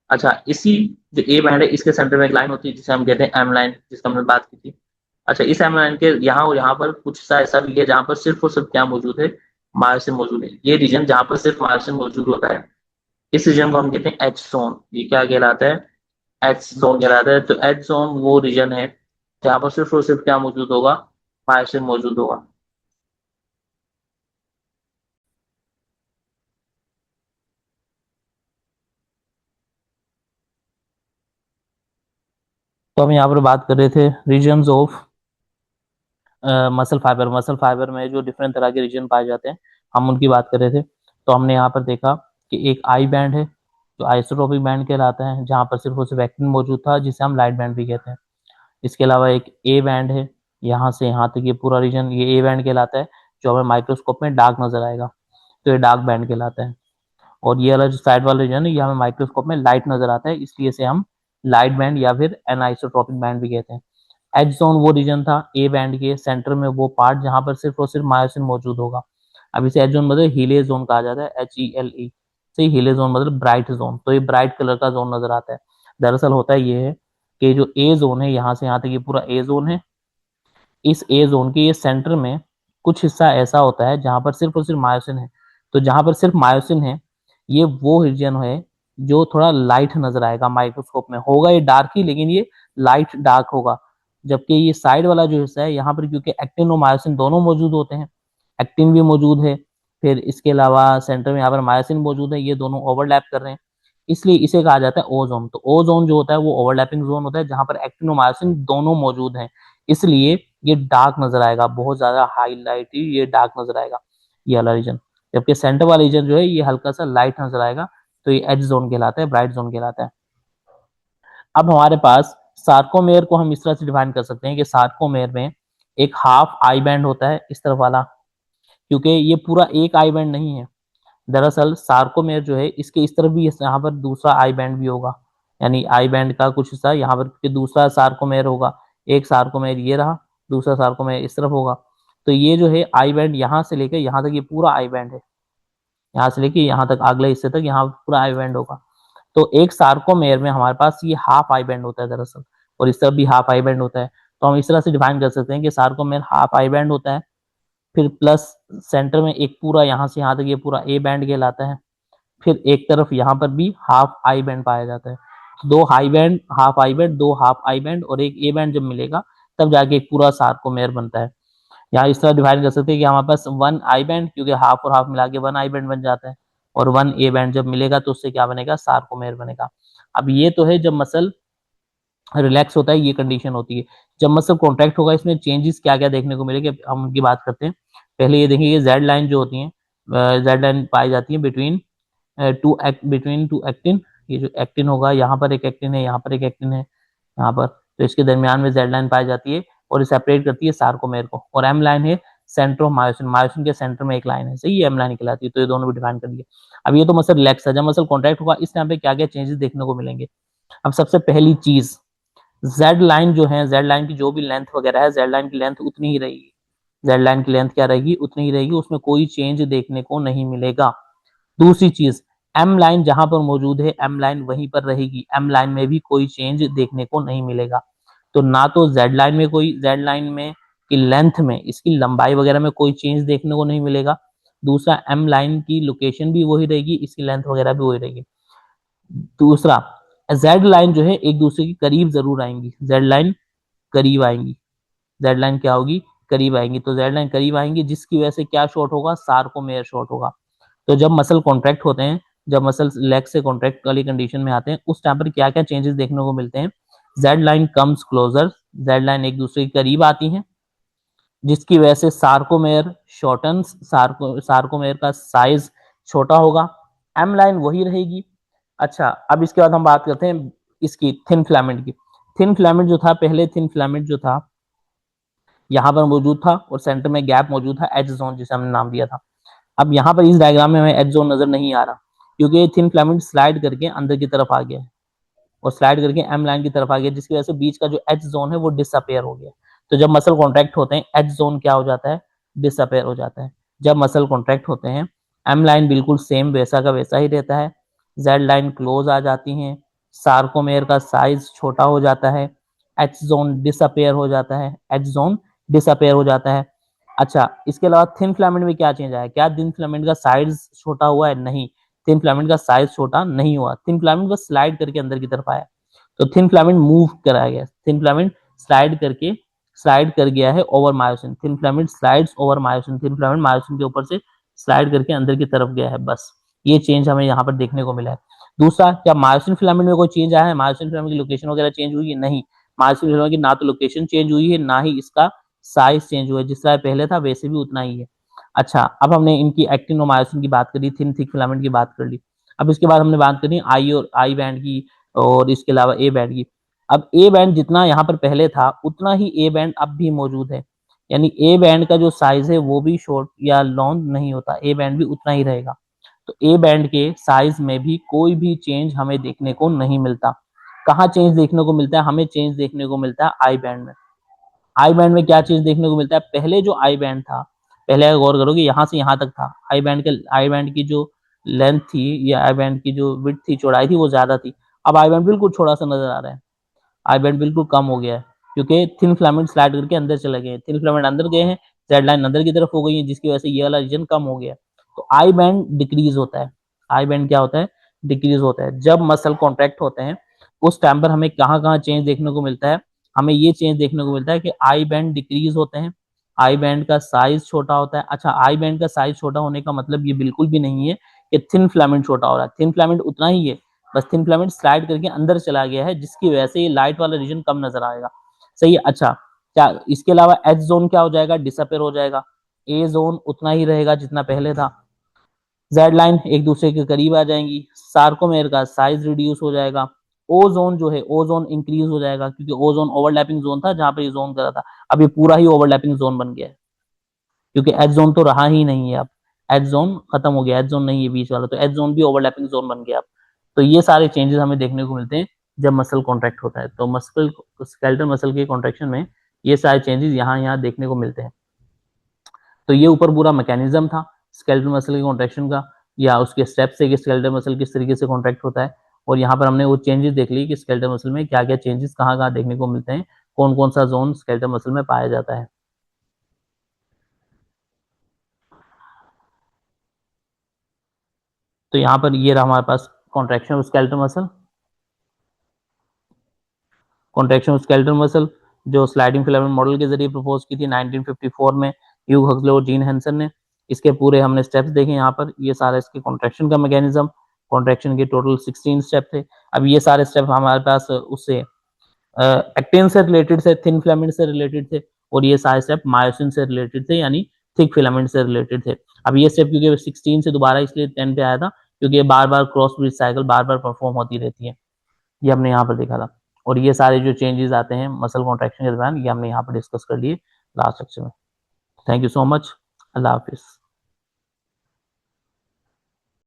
अच्छा, इसी जो ए बैंड है इसके सेंटर में एक लाइन होती है जिसे हम कहते हैं एम लाइन, जिसका हमने बात की थी। अच्छा, इस एम लाइन के यहाँ और यहाँ पर कुछ सा ऐसा भी है जहाँ पर सिर्फ और सिर्फ क्या मौजूद है, मायोसिन मौजूद है। ये रीजन जहाँ पर सिर्फ मायोसिन मौजूद होता है, इस रीजन को हम कहते हैं एच जोन। ये क्या कहलाता है, एच जोन कहलाता है। तो एच जोन वो रीजन है जहाँ पर सिर्फ और सिर्फ क्या मौजूद होगा, मायोसिन मौजूद होगा। तो हम यहाँ पर बात कर रहे थे रीजन्स ऑफ मसल फाइबर में जो डिफरेंट तरह के रीजन पाए जाते हैं, हम उनकी बात कर रहे थे। तो हमने यहाँ पर देखा कि एक आई बैंड है जो आइसोट्रोपिक बैंड कहलाता है, जहाँ पर सिर्फ और सिर्फ एक्टिन मौजूद था, जिसे हम लाइट बैंड भी कहते हैं। इसके अलावा एक ए बैंड है, यहाँ से यहाँ तक ये पूरा रीजन, ये ए बैंड कहलाता है, जो हमें माइक्रोस्कोप में डार्क नजर आएगा, तो ये डार्क बैंड कहलाता है। और ये वाला जो साइड वाला रीजन है, ये हमें माइक्रोस्कोप में लाइट नजर आता है, इसलिए इसे हम लाइट बैंड या फिर एनाइसोट्रोपिक बैंड भी कहते हैं। एच जोन वो रीजन था ए बैंड के सेंटर में, वो पार्ट जहां पर सिर्फ और सिर्फ मायोसिन मौजूद होगा। अब इसे एच जोन मतलब हीले जोन कहा जाता है, HELE से। हीले जोन मतलब ब्राइट जोन, तो ये ब्राइट कलर का जोन नजर आता है। दरअसल होता है ये है कि जो ए जोन है, यहाँ से यहाँ तक ये पूरा ए जोन है। इस ए जोन के ये सेंटर में कुछ हिस्सा ऐसा होता है जहां पर सिर्फ और सिर्फ मायोसिन है। तो जहां पर सिर्फ मायोसिन है, ये वो रीजन है जो थोड़ा लाइट नजर आएगा माइक्रोस्कोप में। होगा ये डार्क ही, लेकिन ये लाइट डार्क होगा। जबकि ये साइड वाला जो हिस्सा है, यहाँ पर क्योंकि एक्टिन और मायोसिन दोनों मौजूद होते हैं, एक्टिन भी मौजूद है, फिर इसके अलावा सेंटर में यहाँ पर मायोसिन मौजूद है, ये दोनों ओवरलैप कर रहे हैं, इसलिए इसे कहा जाता है ओ जोन। तो ओ जोन जो होता है वो ओवरलैपिंग जोन होता है, जहां पर एक्टिन और मायोसिन दोनों मौजूद हैं, इसलिए ये डार्क नजर आएगा, बहुत ज्यादा हाईलाइट, ये डार्क नजर आएगा ये वाला रीजन। जबकि सेंटर वाला रीजन जो है ये हल्का सा लाइट नजर आएगा, तो ये एच जोन कहलाता है, ब्राइट जोन कहलाता है। अब हमारे पास सार्कोमेयर को हम इस तरह से डिफाइन कर सकते हैं कि सार्कोमेयर में एक हाफ आई बैंड होता है इस तरफ वाला, क्योंकि ये पूरा एक आई बैंड नहीं है। दरअसल सार्कोमेयर जो है इसके इस तरफ भी यहाँ पर दूसरा आई बैंड भी होगा, यानी आई बैंड का कुछ हिस्सा यहाँ पर के दूसरा सार्कोमेयर होगा। एक सार्कोमेयर ये रहा, दूसरा सार्कोमेयर इस तरफ होगा। तो ये जो है आई बैंड यहाँ से लेकर यहाँ तक ये पूरा आई बैंड है, यहाँ से लेके यहाँ तक अगले हिस्से तक यहाँ पूरा आई बैंड होगा। तो एक सार्कोमेयर में हमारे पास ये हाफ आई बैंड होता है दरअसल, और इस तरफ भी हाफ आई बैंड होता है। तो हम इस तरह से डिफाइन कर सकते हैं कि सार्कोमेयर हाफ आई बैंड होता है, फिर प्लस सेंटर में एक पूरा यहाँ से यहाँ तक ये पूरा ए बैंड कहलाता है, फिर एक तरफ यहाँ पर भी हाफ आई बैंड पाया जाता है। दो high band, half I band, दो हाफ आई बैंड और एक ए बैंड जब मिलेगा, तब जाके एक पूरा सार्कोमेयर बनता है। यहाँ इस तरह डिवाइड कर सकते हैं कि हमारे पास वन आई बैंड, क्योंकि हाफ और हाफ मिला के वन आई बैंड बन जाता है, और वन ए बैंड जब मिलेगा तो उससे क्या बनेगा, सार्कोमेयर बनेगा। अब ये तो है जब मसल रिलैक्स होता है, ये कंडीशन होती है। जब मसल कॉन्ट्रैक्ट होगा, इसमें चेंजेस क्या क्या देखने को मिलेंगे, हम उनकी बात करते हैं। पहले ये देखिए, जेड लाइन जो होती है, जेड लाइन पाई जाती है बिटवीन टू एक्टिन। ये जो एक्टिन होगा, यहाँ पर एक एक्टिन है, यहाँ पर एक एक्टिन है, यहाँ पर, तो इसके दरमियान में जेड लाइन पाई जाती है और सेपरेट करती है सार्कोमेर को, और एम लाइन है सेंटर ऑफ मायोसिन, मायोसिन के सेंटर में एक लाइन है, सही है, एम लाइन कहलाती है। तो ये दोनों भी डिफाइन कर दिए। अब ये तो मसल रिलैक्स है, जब मसल कॉन्ट्रैक्ट होगा इस टाइम पे क्या क्या चेंजेस देखने को मिलेंगे। अब सबसे पहली चीज, जेड लाइन जो है, जेड लाइन की जो भी लेंथ वगैरह है, जेड लाइन की लेंथ उतनी ही रहेगी, जेड लाइन की लेंथ क्या रहेगी, उतनी ही रहेगी, उसमें कोई चेंज देखने को नहीं मिलेगा। दूसरी चीज, एम लाइन जहां पर मौजूद है, एम लाइन वहीं पर रहेगी, एम लाइन में भी कोई चेंज देखने को नहीं मिलेगा। तो ना तो जेड लाइन में कोई, जेड लाइन में की लेंथ में, इसकी लंबाई वगैरह में कोई चेंज देखने को नहीं मिलेगा। दूसरा, एम लाइन की लोकेशन भी वही रहेगी, इसकी लेंथ वगैरह भी वही रहेगी। दूसरा, जेड लाइन जो है एक दूसरे के करीब जरूर आएंगी, जेड लाइन करीब आएंगी, जेड लाइन क्या होगी, करीब आएंगी। तो जेड लाइन करीब आएंगी जिसकी वजह से क्या शॉर्ट होगा, सार्कोमेयर शॉर्ट होगा। तो जब मसल कॉन्ट्रैक्ट होते हैं, जब मसल लेग से कॉन्ट्रैक्ट वाली कंडीशन में आते हैं, उस टाइम पर क्या क्या चेंजेस देखने को मिलते हैं, Z line comes closer, Z line एक दूसरे के करीब आती है, जिसकी वजह से सार्कोमेयर शॉर्टन्स, सार्कोमेयर का साइज छोटा होगा, एम लाइन वही रहेगी। अच्छा, अब इसके बाद हम बात करते हैं इसकी थिन फिलामेंट की। थिन फिलामेंट जो था, पहले थिन फिलामेंट जो था यहाँ पर मौजूद था और सेंटर में गैप मौजूद था, एज जोन जिसे हमने नाम दिया था। अब यहाँ पर इस डायग्राम में हमें एज जोन नजर नहीं आ रहा, क्योंकि थिन फिलामेंट स्लाइड करके अंदर की तरफ आ गया है और स्लाइड करके एम लाइन की तरफ आ गया, जिसकी वजह से बीच का जो एच जोन है वो डिसअपेयर हो गया। तो जब मसल कॉन्ट्रैक्ट होते हैं, एच जोन क्या हो जाता है, डिसअपेयर हो जाता है। जब मसल कॉन्ट्रैक्ट होते हैं, एम लाइन बिल्कुल सेम वैसा का वैसा ही रहता है, जेड लाइन क्लोज आ जाती है, सार्कोमेयर का साइज छोटा हो जाता है, एच जोन डिसअपेयर हो जाता है, एच जोन डिसअपेयर हो जाता है। अच्छा, इसके अलावा थिन फिलामेंट में क्या चेंज आया, क्या थिन फिलामेंट का साइज छोटा हुआ है, नहीं, थिन फिलामेंट का साइज छोटा नहीं हुआ, थिन फिलामेंट बस स्लाइड करके अंदर की तरफ आया। तो थिन फिलामेंट मूव कराया गया, थिन फिलामेंट स्लाइड करके, स्लाइड कर गया है over myosin, thin filament slides over myosin, thin filament myosin के ऊपर से स्लाइड करके अंदर की तरफ गया है, बस ये चेंज हमें यहाँ पर देखने को मिला है। दूसरा, क्या मायोसिन फिलामेंट में कोई चेंज आया है, मायोसिन फिलामेंट की लोकेशन वगैरह चेंज हुई है, नहीं, मायोसिन फिलामेंट की ना तो लोकेशन चेंज हुई है, ना ही इसका साइज चेंज हुआ है, जिस तरह पहले था वैसे भी उतना ही है। अच्छा, अब हमने इनकी एक्टिन और मायोसिन की बात करी, थिन थिक फिलामेंट की बात कर ली। अब इसके बाद हमने बात करी आई और आई बैंड की, और इसके अलावा ए बैंड की। अब ए बैंड जितना यहाँ पर पहले था उतना ही ए बैंड अब भी मौजूद है, यानी ए बैंड का जो साइज है वो भी शॉर्ट या लॉन्ग नहीं होता, ए बैंड भी उतना ही रहेगा। तो ए बैंड के साइज में भी कोई भी चेंज हमें देखने को नहीं मिलता। कहाँ चेंज देखने को मिलता है, हमें चेंज देखने को मिलता है आई बैंड में। आई बैंड में क्या चीज देखने को मिलता है, पहले जो आई बैंड था, पहले अगर गौर करोगे यहाँ से यहाँ तक था, आई बैंड के, आई बैंड की जो लेंथ थी या आई बैंड की जो विड्थ थी, चौड़ाई थी, वो ज्यादा थी। अब आई बैंड बिल्कुल छोटा सा नजर आ रहा है, आई बैंड बिल्कुल कम हो गया है, क्योंकि थिन फिलामेंट स्लाइड करके अंदर चले गए, थिन फिलामेंट अंदर गए हैं, जेड लाइन अंदर की तरफ हो गई है, जिसकी वजह से ये वाला रीजन कम हो गया। तो आई बैंड डिक्रीज होता है, आई बैंड क्या होता है, डिक्रीज होता है। जब मसल कॉन्ट्रैक्ट होते हैं उस टाइम पर हमें कहाँ कहाँ चेंज देखने को मिलता है, हमें ये चेंज देखने को मिलता है कि आई बैंड डिक्रीज होते हैं, आई बैंड का साइज छोटा होता है। अच्छा, आई बैंड का साइज छोटा होने का मतलब ये बिल्कुल भी नहीं है कि थिन फिलामेंट छोटा हो रहा है, थिन फिलामेंट उतना ही है, बस थिन फिलामेंट स्लाइड करके अंदर चला गया है, जिसकी वजह से ये लाइट वाला रीजन कम नजर आएगा, सही है। अच्छा, क्या इसके अलावा एच जोन क्या हो जाएगा, डिसअपेयर हो जाएगा, ए जोन उतना ही रहेगा जितना पहले था, जेड लाइन एक दूसरे के करीब आ जाएंगी, सार्कोमेयर का साइज रिड्यूस हो जाएगा, ओ जोन जो है, ओ जोन इंक्रीज हो जाएगा, क्योंकि ओ जोन ओवरलैपिंग जोन था जहां पर ये जोन करा था, अब ये पूरा ही ओवरलैपिंग जोन बन गया है, क्योंकि एच जोन तो रहा ही नहीं है अब, एच जोन खत्म हो गया, एच जोन नहीं है बीच वाला, तो एच जोन भी ओवरलैपिंग जोन बन गया अब। तो ये सारे चेंजेस हमें देखने को मिलते हैं जब मसल कॉन्ट्रैक्ट होता है। तो मसल, स्केलेटल मसल के कॉन्ट्रैक्शन में ये सारे चेंजेस यहाँ यहाँ देखने को मिलते हैं। तो ये ऊपर पूरा मैकेनिज्म था स्केलेटल मसल के कॉन्ट्रैक्शन का, या उसके स्टेप से कि स्केलेटल मसल किस तरीके से कॉन्ट्रैक्ट होता है। और यहाँ पर हमने वो चेंजेस देख ली कि स्केलेटल मसल में क्या क्या चेंजेस कहाँ कहाँ देखने को मिलते हैं, कौन कौन सा जोन स्केलेटल मसल में पाया जाता है। तो यहाँ पर ये रहा हमारे पास contraction of skeletal muscle, contraction of skeletal muscle जो स्लाइडिंग फिलामेंट मॉडल के जरिए प्रपोज की थी 1954 में ह्यूग हक्सले और जीन हेंसन ने। इसके पूरे हमने स्टेप्स देखे यहाँ पर, ये सारा इसके कॉन्ट्रैक्शन का मैकेनिज्म, कॉन्ट्रैक्शन के टोटल 16 स्टेप थे। अब ये सारे स्टेप हमारे पास उससे एक्टिन से रिलेटेड थे, थिन फिलामेंट से रिलेटेड थे, और ये सारे स्टेप मायोसिन से रिलेटेड थे, यानी थिक फिलामेंट से रिलेटेड थे। अब ये स्टेप क्योंकि 16 से दोबारा इसलिए 10 पे आया था, क्योंकि ये बार बार क्रॉस ब्रिज साइकिल बार बार परफॉर्म होती रहती है, ये हमने यहाँ पर देखा था। और ये सारे जो चेंजेस आते हैं मसल कॉन्ट्रैक्शन के दौरान, ये हमने यहाँ पर डिस्कस कर लिए लास्ट लेक्चर में। Thank you so much. अल्लाह हाफिज़।